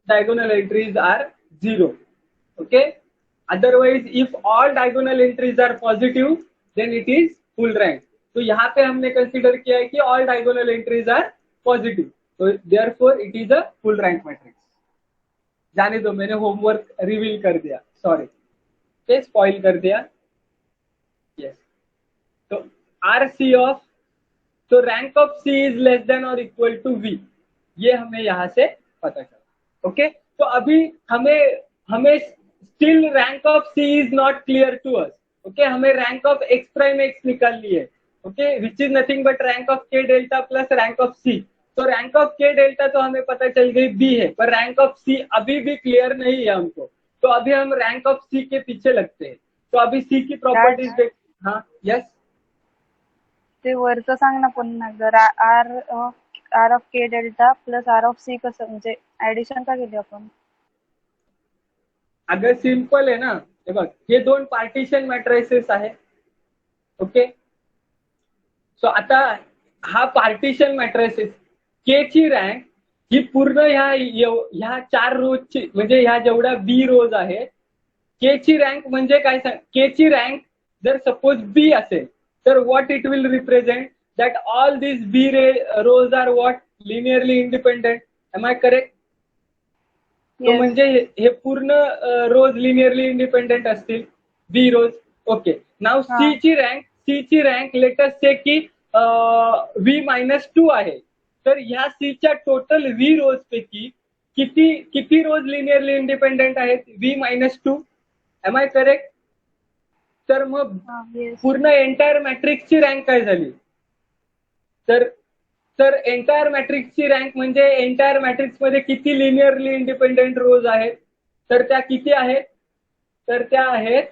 diagonal entries are 0. Okay, otherwise if all diagonal entries are positive then it is full rank. तो यहाँ पे हमने consider किया है कि all diagonal entries are positive, so therefore it is a full rank matrix. जाने दो, मैंने होमवर्क रिवील कर दिया, सॉरी, okay, स्पॉइल कर दिया. yes, तो RC ऑफ, तो rank of C is less than और इक्वल टू V, ये हमें यहाँ से पता चला. ओके, तो अभी हमें still rank of C is not clear to us. Okay, हमें rank of x prime x निकालनी है. Okay, which is nothing but rank of K delta plus rank of C. तो रैंक ऑफ K डेल्टा तो हमें पता चल गई B है, पर रैंक ऑफ C अभी भी क्लियर नहीं है हमको. तो अभी हम रैंक ऑफ C के पीछे लगते हैं. तो अभी C की प्रॉपर्टीज देख. हाँ, यस, ते वरचं सांग ना पुन्हा जर are of K delta plus are of सी कसं म्हणजे ऍडिशन का केली आपण? अगं सिंपल आहे ना, हे बघ हे दोन पार्टिशन मॅट्रायसेस आहे. ओके, सो आता हा पार्टिशन मॅट्रायसेस के ची रँक ही पूर्ण ह्या 4 रोजची म्हणजे ह्या जेवढ्या बी रोज आहेत के ची रँक म्हणजे काय सांग. के ची रँक जर सपोज बी असेल तर what it will represent that all this B rows are what linearly independent. Am I correct? तो म्हणजे हे पूर्ण रोज लिनियरली इंडिपेंडेंट असतील B rows. Okay, now C ची रँक लेटेस्ट से की V-2 आहे. तर ह्या सी च्या टोटल व्ही रोज पैकी किती रोज लिनियरली इंडिपेंडेंट आहेत? V-2. Am I correct? तर मग पूर्ण एंटायर मॅट्रिक्सची रँक काय झाली? तर एंटायर मॅट्रिक्सची रँक म्हणजे एंटायर मॅट्रिक्स मध्ये किती लिनियरली इंडिपेंडेंट रोज आहेत? तर त्या किती आहेत? तर त्या आहेत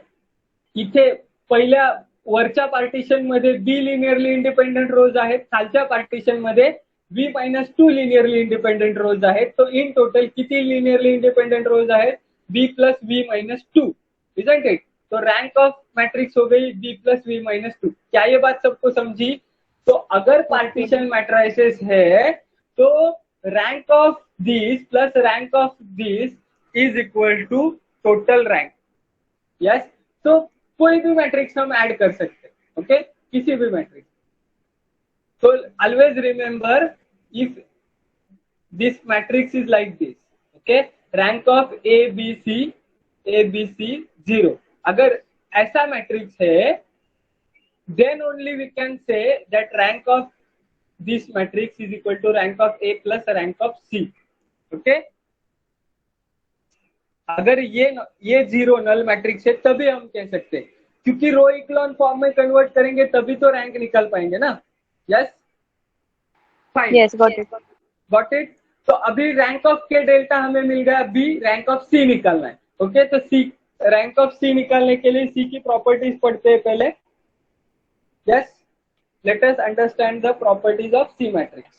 इथे पहिल्या वरच्या पार्टिशन मध्ये बी लिनियरली इंडिपेंडेंट रोज आहेत, खालच्या पार्टिशन मध्ये V-2 लिनियरली इंडिपेंडेंट रोज आहेत. तो इन टोटल किती लिनियरली इंडिपेंडेंट रोज आहेत? B plus V-2. Isn't it? तो रैंक ऑफ मैट्रिक्स हो गई B प्लस V-2. क्या ये बात सबको समझी? तो अगर पार्टीशन मैट्राइसेस है तो rank of this plus rank of this is equal to total rank. Yes, तो कोई भी मैट्रिक्स हम ऐड कर सकते हैं. ओके, किसी भी matrix. So always remember, if this matrix is like this, okay, rank of A B C 0. अगर ऐसा मैट्रिक्स है, then only we can say that rank of this matrix is equal to rank of A plus rank of C. Okay? अगर ये 0 null matrix है तभी हम कह सकते हैं, क्योंकि रो इक्लॉन फॉर्म में कन्वर्ट करेंगे तभी तो रैंक निकल पाएंगे ना. Yes, fine. Yes, got it. तो अभी रैंक ऑफ के डेल्टा हमें मिल गया बी, रैंक ऑफ सी निकालना है. ओके, तो सी रैंक ऑफ सी निकालने के लिए सी की प्रॉपर्टीज पढ़ते हैं पहले. Yes, let us understand the properties of C matrix.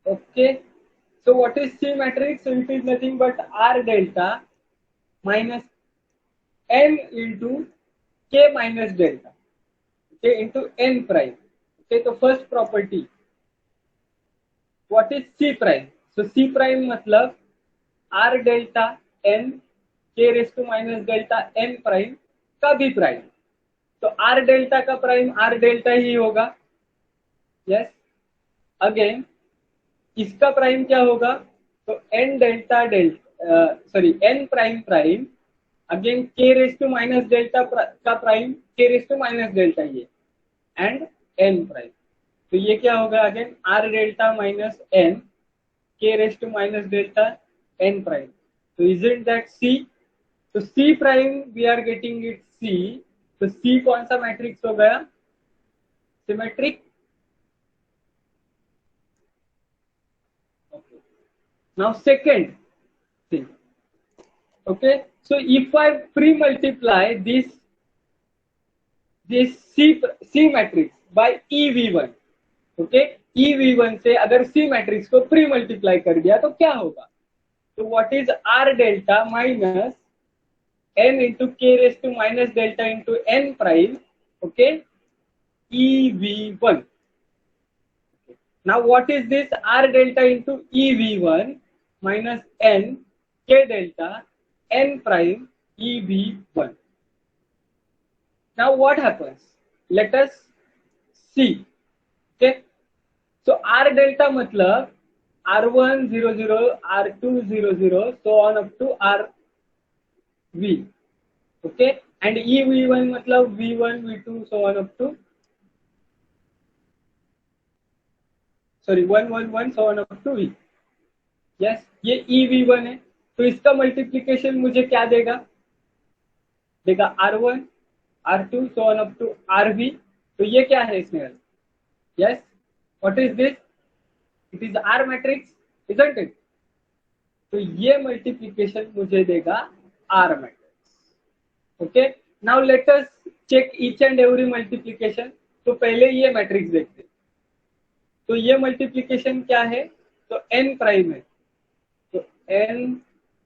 Okay, so what is C matrix? So it is nothing but R delta minus n into K minus delta, okay, into n prime. Okay, so first property, what is C prime? So C prime मतलब R delta n K raised to minus delta n prime का भी prime. तो R delta का prime R delta ही होगा. Yes, again इसका prime क्या होगा? तो n prime prime again k race to minus delta का prime k race to minus delta ये एंड n प्राइम. तो ये क्या होगा? Again r delta minus n k race to minus delta n prime. तो इजंट दैट C? तो C prime we are getting it C. तो C कौन सा मैट्रिक्स हो गया? Symmetric. Now second thing, okay, so if I pre-multiply this C matrix by EV1, okay, EV1 से अगर C matrix को pre-multiply कर दिया तो क्या होगा? तो what is R delta minus n into K raised to minus delta into n prime, okay, EV1. Now what is this R delta into EV1 minus n K delta n prime EV1. Now what happens? Let us see. Okay, so R delta मतलब R1 0 0, R2 0 0, so on up to RV. Okay, and EV1 मतलब V1 V2 so on up to 1 1 1 so on up to V. Yes, ये EV1 है. तो इसका multiplication मुझे क्या देगा? R1 R2 so on up to RV. तो ये क्या है इसमें? Yes, what is this? It is R matrix, isn't it? तो ये मल्टीप्लीकेशन मुझे देगा R matrix. Okay, now let us check each and every multiplication. तो पहले ये मैट्रिक्स देखते, तो ये मल्टीप्लीकेशन क्या है, तो n प्राइम है, तो n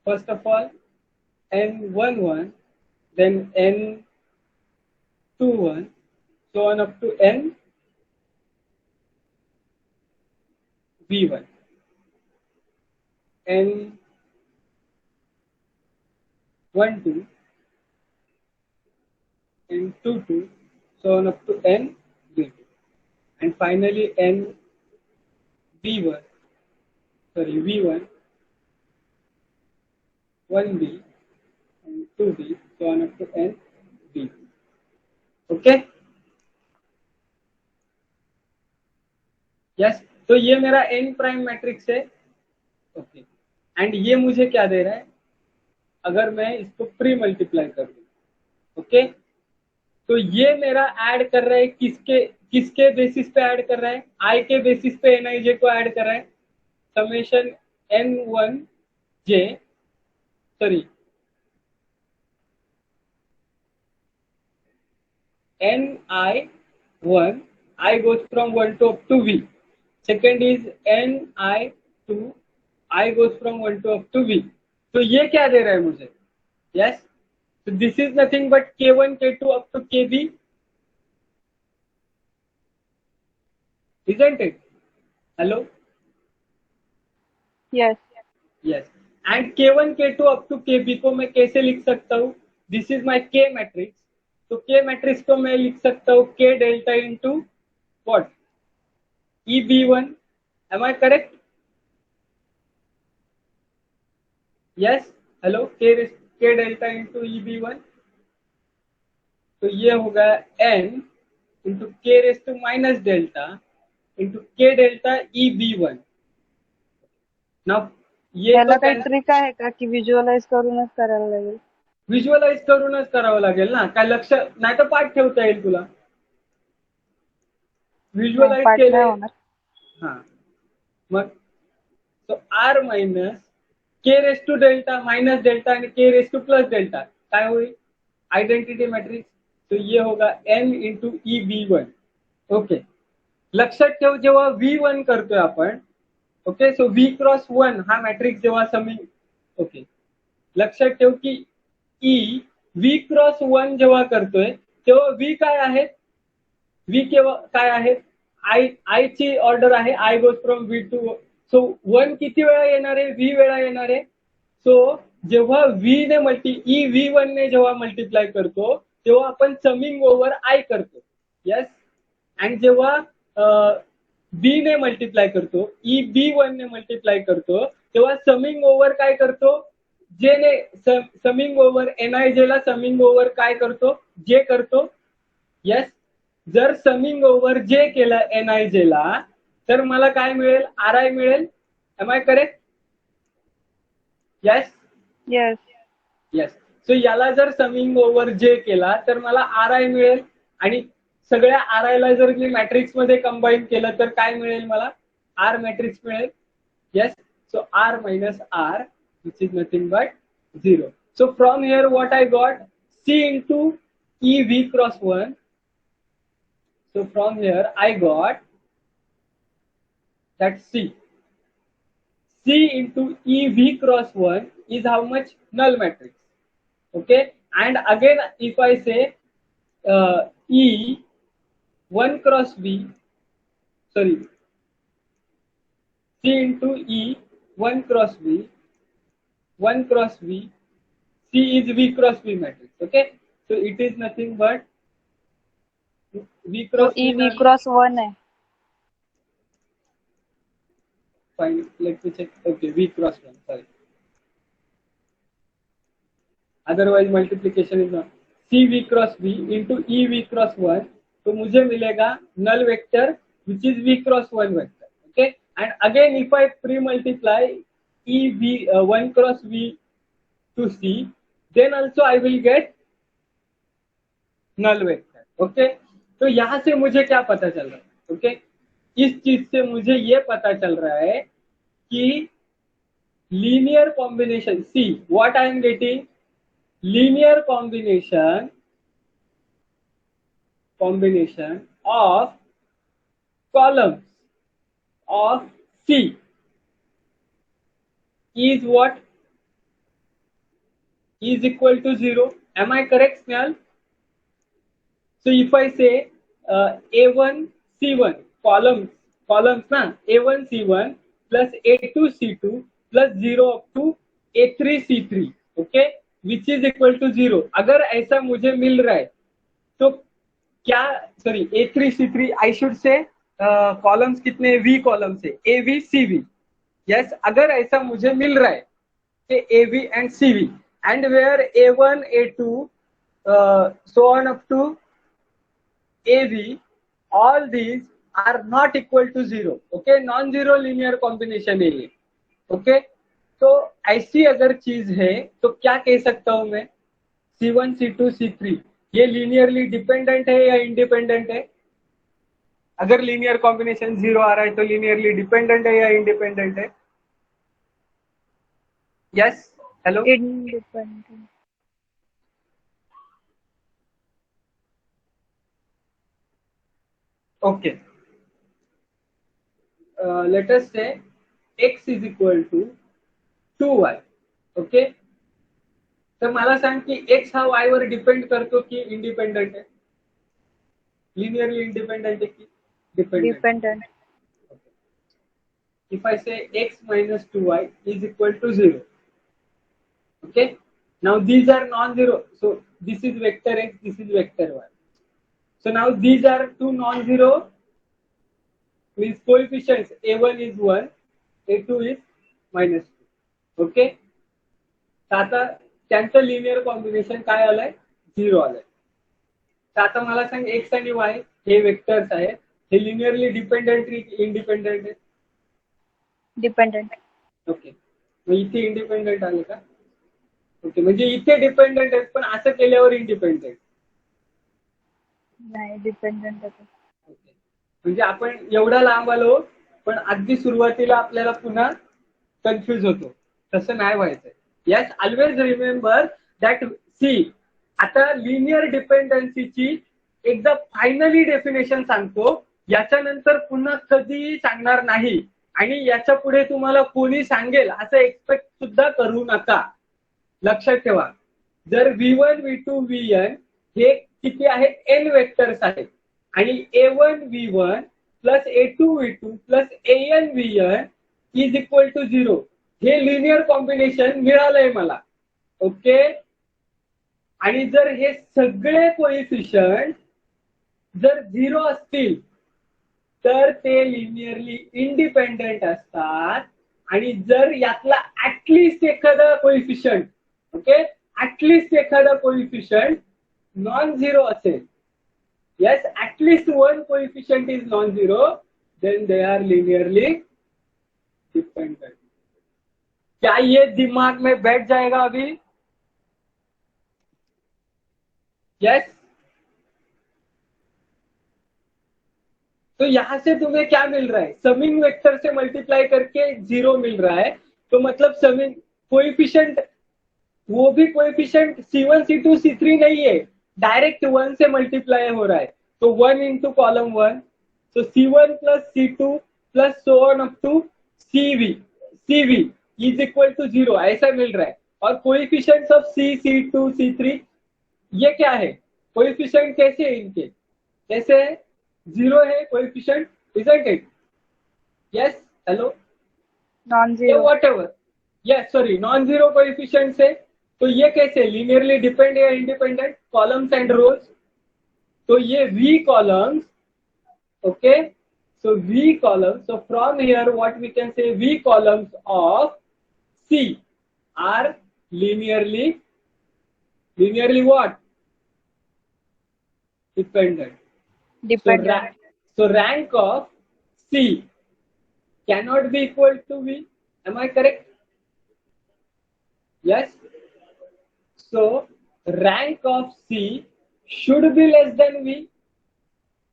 first of all n11, then n21, so on up to n v1, n12, n22, so on up to n v2, and finally n v1, sorry v1, 1b and 2b, so on up to n v2. Okay, yes, तो ये मेरा n prime matrix है। Okay, and ये मुझे क्या दे रहा है, अगर मैं इसको प्री मल्टीप्लाई कर दूं, ओके, तो ये मेरा ऐड कर रहा है किसके किसके बेसिस पे ऐड कर रहा है, आई के बेसिस पे nij को ऐड कर रहा है, summation n1j, sorry ni1, I goes from 1 to up to v. Second is ni2, I goes from 1 to up to v. तो ये क्या दे रहा है मुझे, yes, so this is nothing but k1 k2 up to kb, isn't it? Hello? Yes Yes. And k1 k2 up to kb को मैं कैसे लिख सकता हूँ, this is my k matrix, तो k मैट्रिक्स को मैं लिख सकता हूँ k delta into what, EB1, am I correct? Yes, hello, k delta into EB1, तो ये होगा n into k race to minus delta into k delta EB1। Now ये याला तो काही ट्रिक आहे का की व्हिज्युअलाइज करूनच करायला लागेल? व्हिज्युअलाइज करूनच करावं लागेल ना, काय लक्ष नाही तर पाठ ठेवता येईल तुला, व्हिज्युअलाइज पाठ नाही केले, होणार. हा मग तो r minus k race to delta minus delta आणि k race to plus delta काय होईल, आइडेंटिटी मैट्रिक्स, तो ये होगा n इंटू EB1। ओके, लक्षात ठेव जेव्हा V1 करतोय आपण, ओके, सो V क्रॉस 1 हा मॅट्रिक्स जेव्हा समिंग, ओके, लक्षात ठेव की E V क्रॉस 1 जेव्हा करतोय तेव्हा V काय आहे, V केव्हा काय आहे, I ची ऑर्डर आहे, I goes from V to, so 1 किती वेळा येणार आहे, V वेळा येणार आहे, सो जेव्हा V ने EV1 ने जेव्हा मल्टिप्लाय करतो तेव्हा आपण समिंग ओव्हर I करतो, यस, आणि जेव्हा बी ने मल्टिप्लाय करतो, EB1 ने मल्टिप्लाय करतो तेव्हा समिंग ओव्हर काय करतो, जे ने समिंग ओव्हर NIJ ला समिंग ओव्हर काय करतो, जे करतो, यस, जर समिंग ओव्हर जे केलं NIJ ला तर मला काय मिळेल, RI मिळेल, am I correct? Yes yes yes, so याला जर समिंग ओव्हर जे केला तर मला RI मिळेल, आणि सगळ्या RI ला जर मी मॅट्रिक्स मध्ये कंबाईन केलं तर काय मिळेल मला, R मॅट्रिक्स मिळेल, yes, so R minus R which is nothing but 0. So from here what I got, C into EV cross 1. So from here I got that C into EV cross 1 is how much, null matrix, okay, and again if I say E1 cross V, sorry, C into E1 cross V, 1 cross V, C is V cross V matrix, okay, so it is nothing but V तो cross ई V V cross 1 आहे. fine, let me check, okay, V cross 1, sorry, otherwise multiplication is not, C V cross V into E V cross 1, तो मुझे मिलेगा null vector which is V cross 1 vector, okay, and again if I pre-multiply EV 1 cross V to C, then also I will get null vector, okay, तो यहां से मुझे क्या पता चल रहा है, okay, इस चीज से मुझे ये पता चल रहा है कि linear combination, see what I am getting, linear combination combination of columns of C is what? Is equal to 0. Am I correct, Snehal? So if I say A1 C1 columns na, A1 C1 plus A2 C2 plus 0 up to A3 C3, okay, which is equal to 0. अगर ऐसा मुझे मिल रहा है तो क्या, sorry, A3 C3 I should say columns कितने, V columns है, AV CV. Yes, अगर ऐसा मुझे मिल रहा है AV and CV, and where A1 A2 so on up to AV, all these are not equal to 0. Okay, non zero linear combination है ये. Okay, तो ऐसी अगर चीज है तो क्या कह सकता हूं मैं, C1 C2 C3 ये लीनियरली डिपेंडेंट है या इंडिपेंडेंट है? अगर लीनियर कॉम्बिनेशन 0 आ रहा है तो लीनियरली डिपेंडेंट है या इंडिपेंडेंट है? Yes, hello. Independent. Okay. Let us say x is equal to 2y. Okay. तर मला सांग की x हा y वर डिपेंड करतो की इंडिपेंडेंट आहे? लिनियरली इंडिपेंडेंट आहे की dependent? Dependent. If I say x minus 2y is equal to 0. Okay. Now these are non-zero. So this is vector x, this is vector y. So now these are two non-zero means coefficients. A1 is 1, A2 is minus 2. Okay. तर आता त्यांचं linear combination काय आलंय? 0 आलंय. तर आता मला सांग x आणि y हे वेक्टर्स आहेत, हे लिनियरली डिपेंडेंट इंडिपेंडेंट आहे? Dependent. ओके, मग इथे इंडिपेंडेंट आले का? ओके, म्हणजे इथे डिपेंडेंट आहेत पण असं केल्यावर इंडिपेंडेंट नाही, डिपेंडेंट आहे. ओके, म्हणजे आपण एवढा लांब आलो पण अगदी सुरुवातीला आपल्याला पुन्हा कन्फ्युज होतो, तसं नाही व्हायचंय. Yes, always remember that. See, आता लिनियर डिपेंडन्सीची एकदा फायनली डेफिनेशन सांगतो, याच्यानंतर पुन्हा कधीही सांगणार नाही आणि याच्या पुढे तुम्हाला कोणी सांगेल असं एक्सपेक्ट सुद्धा करू नका. लक्षात ठेवा, जर V1 V2 Vn हे किती आहेत? n वेक्टर्स आहेत आणि A1 V1 plus A2 V2 plus AN Vn is equal to 0 हे लिनियर कॉम्बिनेशन मिळालंय मला. ओके, आणि जर हे सगळे कोएफिशियंट जर 0 असतील तर ते लिनियरली इंडिपेंडेंट असतात. आणि जर यातला ऍटलिस्ट एखादा कोएफिशियंट, ओके, ऍटलिस्ट एखादा कोएफिशियंट नॉन झिरो असेल, yes, at least one coefficient is non zero, then they are linearly dependent. क्या ये दिमाग में बैठ जाएगा अभी? यस. तो यहां से तुम्हें क्या मिल रहा है? समिंग वेक्टर से मल्टीप्लाई करके 0 मिल रहा है, तो मतलब समिंग कोएफिशिएंट, वो भी कोएफिशिएंट C1 C2 C3 नहीं है, डायरेक्ट 1 से मल्टीप्लाई हो रहा है. तो 1 इंटू कॉलम 1, तो C1 plus C2 plus so on up to CV is equal to 0 ऐसा मिल रहा है. और coefficients of C, C2, C3 ये क्या है? कोएफिशिएंट कैसे है इनके? कैसे है? 0 है coefficient, isn't it? Yes, hello. Non-zero. Whatever. Yes, sorry, non zero coefficient है. तो ये कैसे लिनियरली डिपेंड या इंडिपेंडेंट? कॉलम्स एंड रोज. तो ये V columns, okay, so V columns, so from here what we can say, V columns of C are linearly what? Dependent. Dependent. So rank of C cannot be equal to V. Am I correct? Yes. So rank of C should be less than V.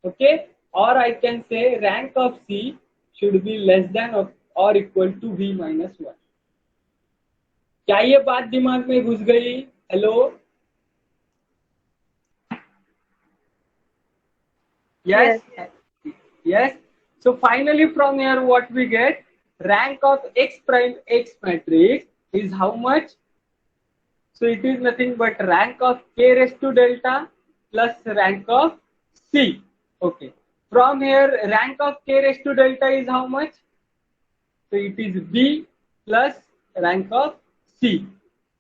Okay. Or I can say rank of C should be less than or equal to V minus 1. क्या ये बात दिमाग में घुस गई? Hello. Yes. Yes. So finally from here what we get? Rank of X prime X matrix is how much? So it is nothing but rank of K raised to delta plus rank of C. Okay. From here rank of K raised to delta is how much? So it is B plus rank of C.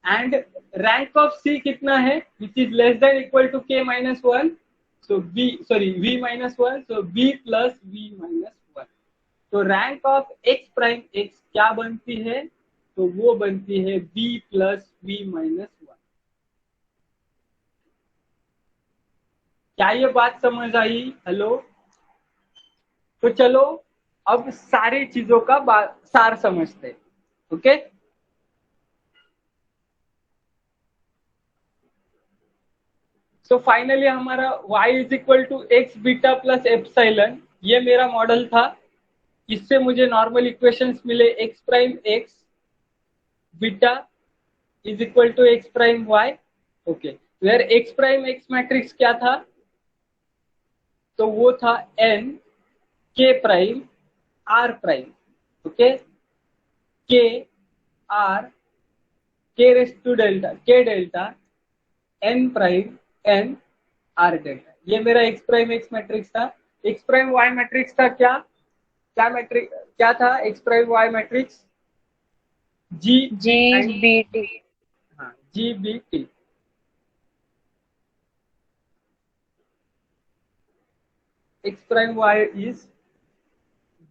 And rank of C कितना है? Which is less than equal to K minus 1. So V minus 1. So B plus V minus 1. तो rank of x prime x क्या बनती है? तो वो बनती है B प्लस V माइनस 1. क्या ये बात समझ आई? हेलो. तो चलो अब सारी चीजों का सार समझते हैं. ओके. तो फाइनली हमारा y is equal to X beta plus epsilon, ये मेरा मॉडल था. इससे मुझे नॉर्मल इक्वेशंस मिले X prime X beta is equal to X prime Y. Okay. Where X prime X matrix क्या था? तो वो था n k prime r prime. Okay. k r k race to delta k delta n prime n r delta. ये मेरा X prime X matrix था. X prime Y matrix था क्या? क्या था X prime Y matrix? G B T. हाँ, G B T. X prime Y is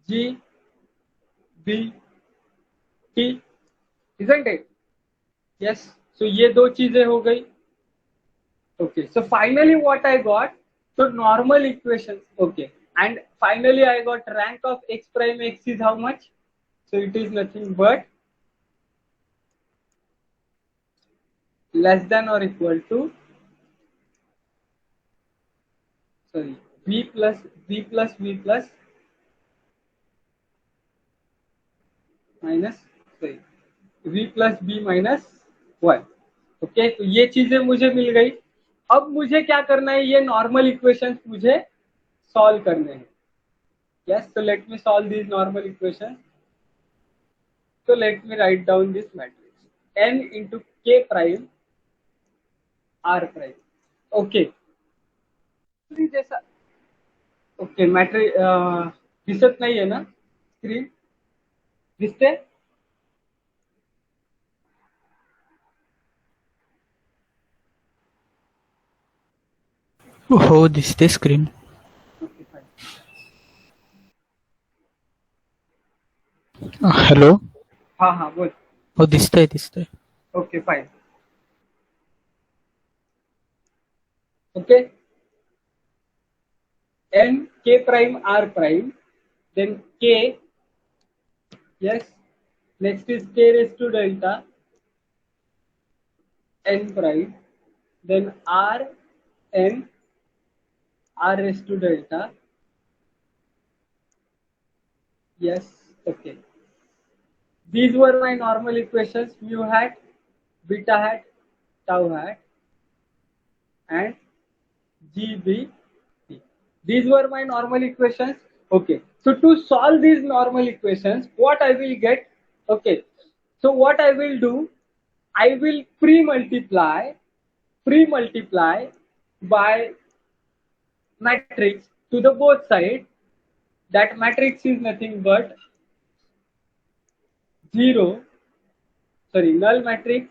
G B T, isn't it? Yes. So ये दो चीजें हो गई. Okay. So finally what I got? So normal equations. Okay. And finally I got rank of x prime x is how much? So it is nothing but less than or equal to, sorry, v plus v plus v plus minus, sorry, v plus b minus 1. Okay. तो ये चीजें मुझे मिल गई. अब मुझे क्या करना है? ये नॉर्मल इक्वेशंस मुझे सॉल्व करने हैं. Yes. so let me solve these normal equations. So let me write down this matrix n into k prime r prime. Okay. जैसा ओके मैट्रिक्स दिसत नाही आहे ना स्क्रीन? दिसते? हो दिसते स्क्रीन. Okay fine. हॅलो. हाँ हाँ बोल. हो दिसतंय दिसतंय. Okay fine. Okay. n k prime r prime, then k, yes, next is k raised to delta n prime, then r n r raised to delta. Yes. Okay. These were my normal equations: mu hat, beta hat, tau hat, and gb. These were my normal equations. Okay. So to solve these normal equations, what I will get? Okay. So what I will do? I will pre-multiply by matrix to the both sides. That matrix is nothing but null matrix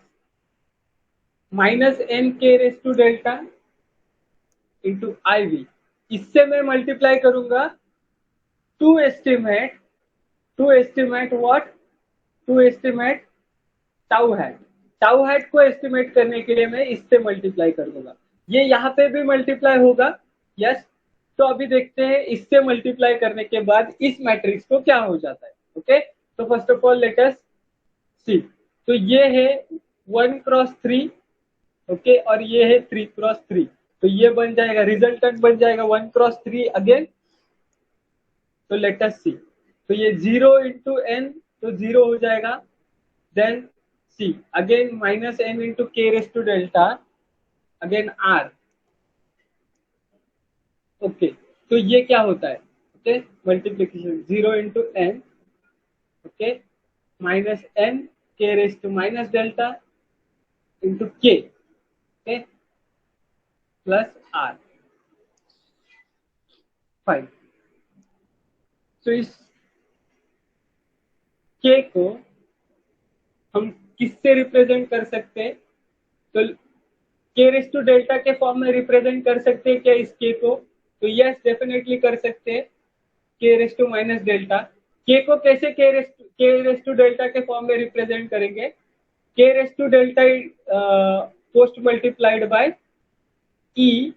minus n k raised to delta into iv. इससे मैं multiply करूंगा to estimate what? To estimate tau hat. Tau hat को estimate करने के लिए मैं इससे multiply कर दूंगा. ये यहाँ पे भी मल्टीप्लाई होगा. यस. तो अभी देखते हैं इससे मल्टीप्लाई करने के बाद इस मैट्रिक्स को क्या हो जाता है. ओके. तो first of all let us see. तो ये है 1x3. ओके. और ये है 3x3. तो ये बन जाएगा, रिजल्टेंट बन जाएगा 1x3 अगेन. तो लेट अस सी. तो ये 0 इंटू n, तो 0 हो जाएगा. Then see again minus n into k race to delta, again r. Okay. तो ये क्या होता है, okay, multiplication 0 into N, okay, minus N K race to minus delta into K, okay, plus R 5। तो इस के को हम किससे रिप्रेजेंट कर सकते हैं, तो के रेस टू डेल्टा के फॉर्म में रिप्रेजेंट कर सकते हैं क्या इस के को, तो यस डेफिनेटली कर सकते हैं, के रेस टू माइनस डेल्टा। के को कैसे के रेस टू डेल्टा के फॉर्म में रिप्रेजेंट करेंगे, K race to delta post multiplied by E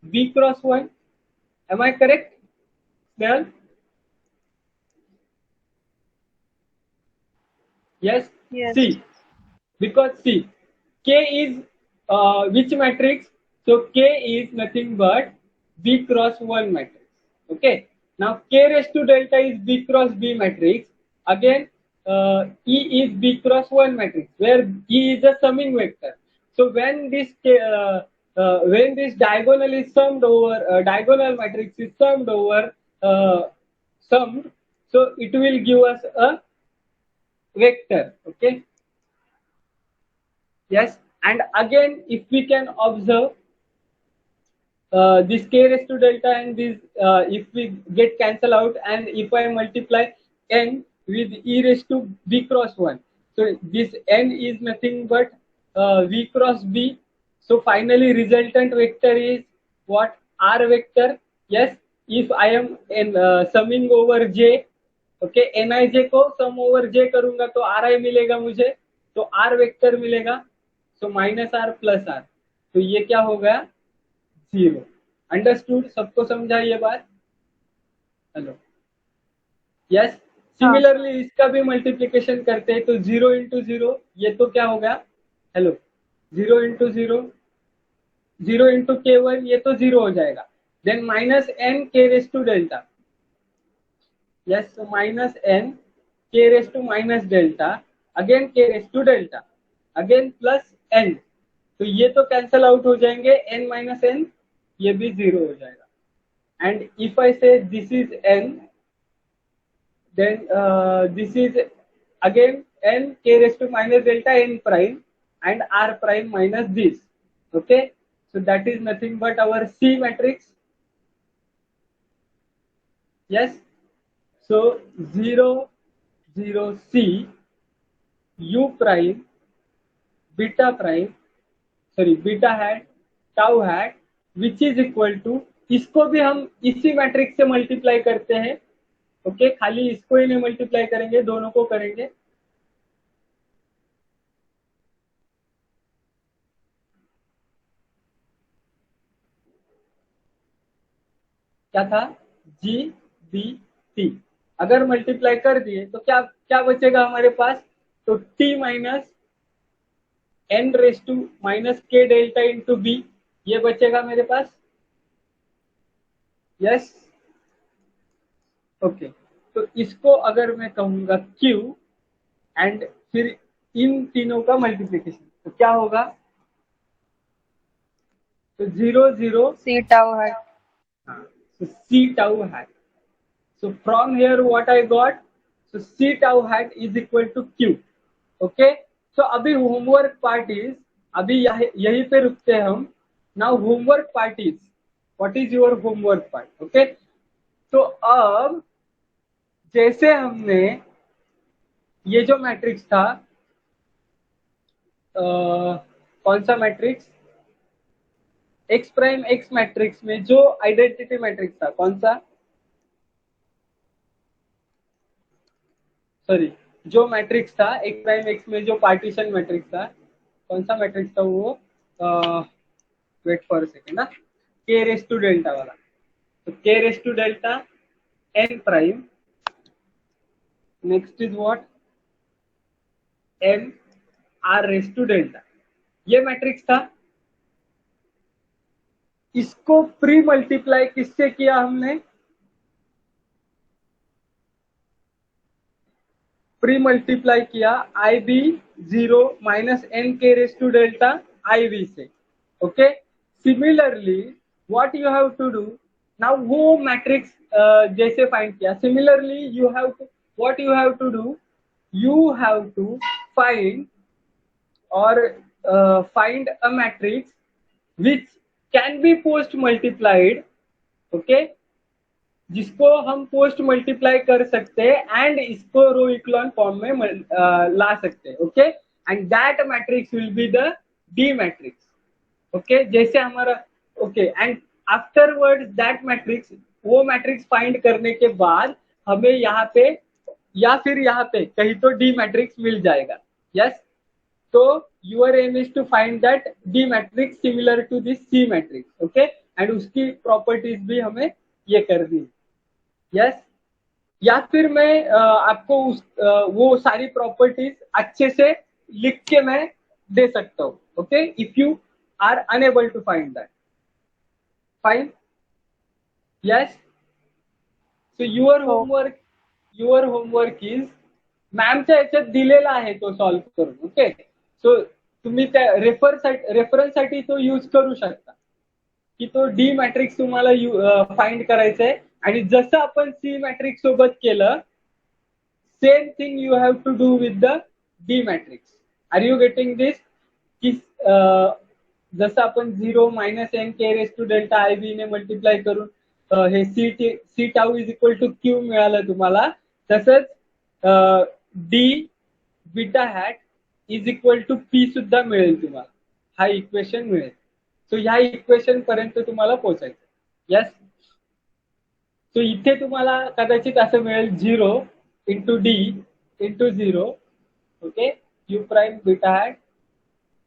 B cross 1। Am I correct Snehal? Yes, Yes. C. Because C. K is which matrix? So K is nothing but B cross 1 matrix. Okay. Now K raised to delta is B cross B matrix. Again, E is B cross 1 matrix, where E is a summing vector. So when this diagonal is summed over, diagonal matrix is summed over summed, so it will give us a vector. Okay, yes, and again if we can observe this k raised to delta and this if we get cancel out, and if I multiply n with e raised to b cross 1, so this n is nothing but v cross b, so finally resultant vector is what, r vector. Yes, if I am in summing over j, okay, N I J को sum over जे करूंगा तो are आई मिलेगा मुझे, तो R vector मिलेगा, so minus R plus R, तो ये क्या हो गया, 0। अंडरस्टूड? सबको समझा ये बात? Hello, yes. सिमिलरली इसका भी मल्टीप्लीकेशन करते हैं, तो 0 इंटू 0, ये तो क्या हो गया, हेलो, 0 इंटू 0, 0 इंटू k1, ये तो 0 हो जाएगा, then minus N K race to delta, yes, so minus n k raised to minus delta, again k raised to delta, again plus n, तो ये तो कैंसल आउट हो जाएंगे, n minus n ये भी 0 हो जाएगा, and if I say this is n, then this is again n k raised to minus delta n prime and r prime minus this. Okay, so that is nothing but our C matrix. Yes, so 0 0 C U prime beta prime, sorry beta hat tau hat, which is equal to, इसको भी हम इसी matrix से multiply करते हैं। Okay, खाली इसको ही नहीं मल्टीप्लाई करेंगे, दोनों को करेंगे। क्या था, जी बी टी, अगर मल्टीप्लाई कर दिए तो क्या क्या बचेगा हमारे पास, तो T minus N raised to minus K delta into B, ये बचेगा मेरे पास। यस, ओके, तो इसको अगर मैं कहूंगा क्यू एंड फिर इन तीनों का मल्टीप्लीकेशन, तो क्या होगा, तो 0 0 सी टाउ है, so c tau hat. So from here what I got, so c tau hat is equal to q. Okay, so अभी homework part is, अभी यहीं पे रुकते हैं हम। Now homework part is, what is your homework part? Okay, तो अब जैसे हमने ये जो मैट्रिक्स था, कौन सा matrix, x prime X matrix में जो आइडेंटिटी मैट्रिक्स था, कौन सा, सॉरी, जो मैट्रिक्स था एक्स प्राइम एक्स में जो पार्टीशन मैट्रिक्स था, कौन सा मैट्रिक्स था वो, वेट फॉर अ सेकेंड ना, के रेस टू डेल्टा वाला, तो K race to delta N prime, next is what, M R raised to delta, ये मैट्रिक्स था। इसको प्री मल्टीप्लाई किससे किया हमने, प्री मल्टीप्लाई किया I B 0 minus N K race to delta I B से। Okay, similarly what you have to do, now वो matrix जैसे फाइंड किया, similarly you have to, what you have to do, you have to find or find a matrix which can be post multiplied, okay, जिसको हम post multiply कर सकते हैं and इसको रो इक्लॉन form में ला सकते हैं, okay, and that matrix will be the D matrix, okay, जैसे हमारा, okay, and afterwards that matrix, वो मैट्रिक्स फाइंड करने के बाद हमें यहाँ पे या फिर यहाँ पे कहीं तो डी मैट्रिक्स मिल जाएगा, यस, तो your aim is to find that D matrix similar to this C matrix, okay, and उसकी प्रॉपर्टीज भी हमें ये कर दी, यस, या फिर मैं आपको वो सारी प्रॉपर्टीज अच्छे से लिख के मैं दे सकता हूँ, okay, if you are unable to find that, fine, yes, so your homework is, मॅमच्या याच्यात दिलेला आहे तो सॉल्व करून, ओके, सो तुम्ही त्या रेफरन्ससाठी तो यूज करू शकता की तो डी मॅट्रिक्स तुम्हाला फाइंड करायचा आहे, आणि जसं आपण सी मॅट्रिक्स सोबत केलं, same thing you have to do with the D matrix. Are you getting this? की जसं आपण 0 - n k race to delta I B ने मल्टिप्लाय करून हे C tau is equal to Q मिळालं तुम्हाला, तसंच D beta hat is equal to P सुद्धा मिळेल तुम्हाला, हा इक्वेशन मिळेल. सो ह्या इक्वेशन पर्यंत तुम्हाला पोहोचायचं, यस. सो इथे तुम्हाला कदाचित असं मिळेल 0 into D into 0, okay, U prime beta hat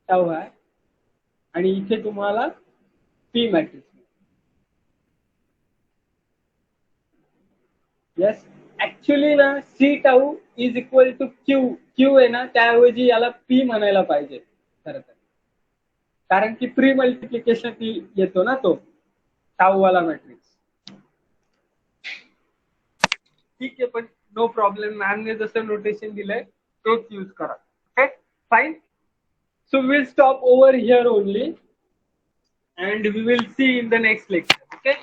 tau hat, आणि इथे तुम्हाला पी मॅट्रिक्स, यस. ऍक्च्युली ना C tau is equal to Q आहे ना, त्याऐवजी याला पी म्हणायला पाहिजे खरं तर, कारण की प्री मल्टिप्लिकेशन येतो ना तो टाऊ वाला मॅट्रिक्स. ठीक आहे, पण नो प्रॉब्लेम, मॅमने जसं नोटेशन दिलंय तोच यूज करा, okay, fine. So will stop over here only and we will see in the next lecture, okay.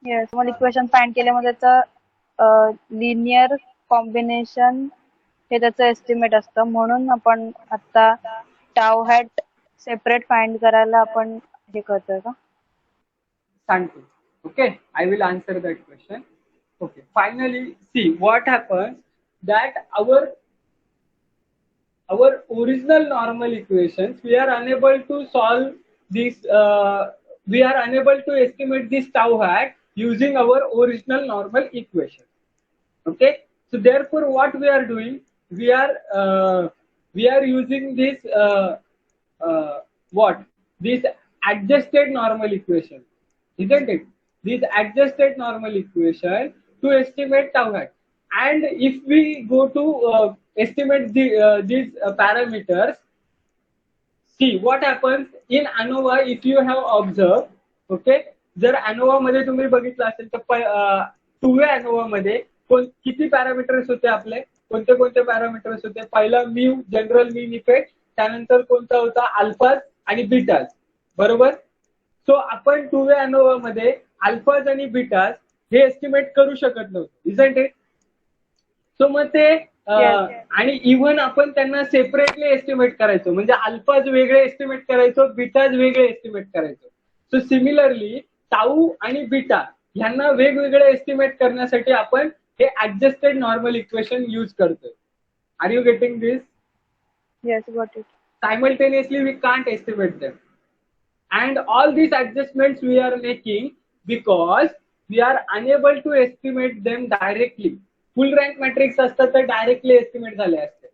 Yes, मग इक्वेशन फाइंड केले, मग त्याचं लिनियर कॉम्बिनेशन हे त्याचं एस्टिमेट असतं, म्हणून आपण आता टाऊ हॅट सेपरेट फाइंड करायला आपण हे करतोय का? सांगतो, okay, I will answer that question. Okay, finally see what happens that our original normal equations, we are unable to solve this, we are unable to estimate this tau hat using our original normal equation, okay. So therefore what we are doing, we are using this this adjusted normal equation, isn't it? This adjusted normal equation to estimate tau hat. And if we go to estimate these parameters, see what happens in ANOVA. If you have observed, okay, जर ANOVA मध्ये तुम्ही बघितलं असेल तर 2वे ANOVA मध्ये किती parameters होते आपले, कोणते कोणते पॅरामीटर्स होते? पहिला म्यू, जनरल मीन इफेक्ट, त्यानंतर कोणता होता? अल्फाज आणि बीटाज, बरोबर. सो आपण 2वे ANOVA मध्ये अल्फाज आणि बीटाज हे एस्टिमेट करू शकत नव्हतो, इजंट इट? सो मग ते आणि इव्हन आपण त्यांना सेपरेटली एस्टिमेट करायचो, म्हणजे अल्फाज वेगळे एस्टिमेट करायचो, बीटाज वेगळे एस्टिमेट करायचो. सो सिमिलरली टाऊ आणि बीटा ह्यांना वेगवेगळे एस्टिमेट करण्यासाठी आपण हे ऍडजस्टेड नॉर्मल इक्वेशन यूज करतोय. Are you getting this? Yes, got it. Simultaneously we can't estimate them, and all these adjustments we are making because we are unable to estimate them directly. Full rank matrix असतात तर directly estimate झाले असते.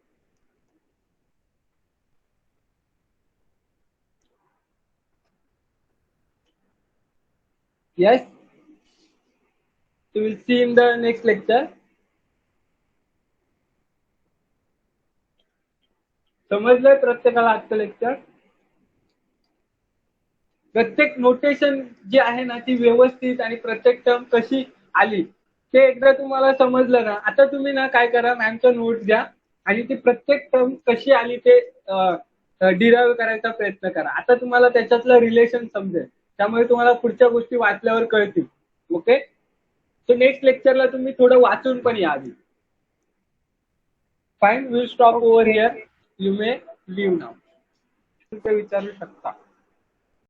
Yes, you will see in the next lecture. समजलंय प्रत्येकाला आजचं lecture? प्रत्येक notation जी आहे ना ती व्यवस्थित आणि प्रत्येक टर्म कशी आली ते एकदा तुम्हाला समजलं ना, आता तुम्ही ना काय करा, मॅमचा नोट्स द्या आणि ती प्रत्येक टर्म कशी आली ते डिराईव्ह करायचा प्रयत्न करा. आता तुम्हाला त्याच्यातलं रिलेशन समजेल, त्यामुळे तुम्हाला पुढच्या गोष्टी वाचल्यावर कळतील. ओके, सो नेक्स्ट लेक्चरला तुम्ही थोडं वाचून पण या आधी. Fine, will stop over here. You may leave now. तुम्ही विचारू शकता.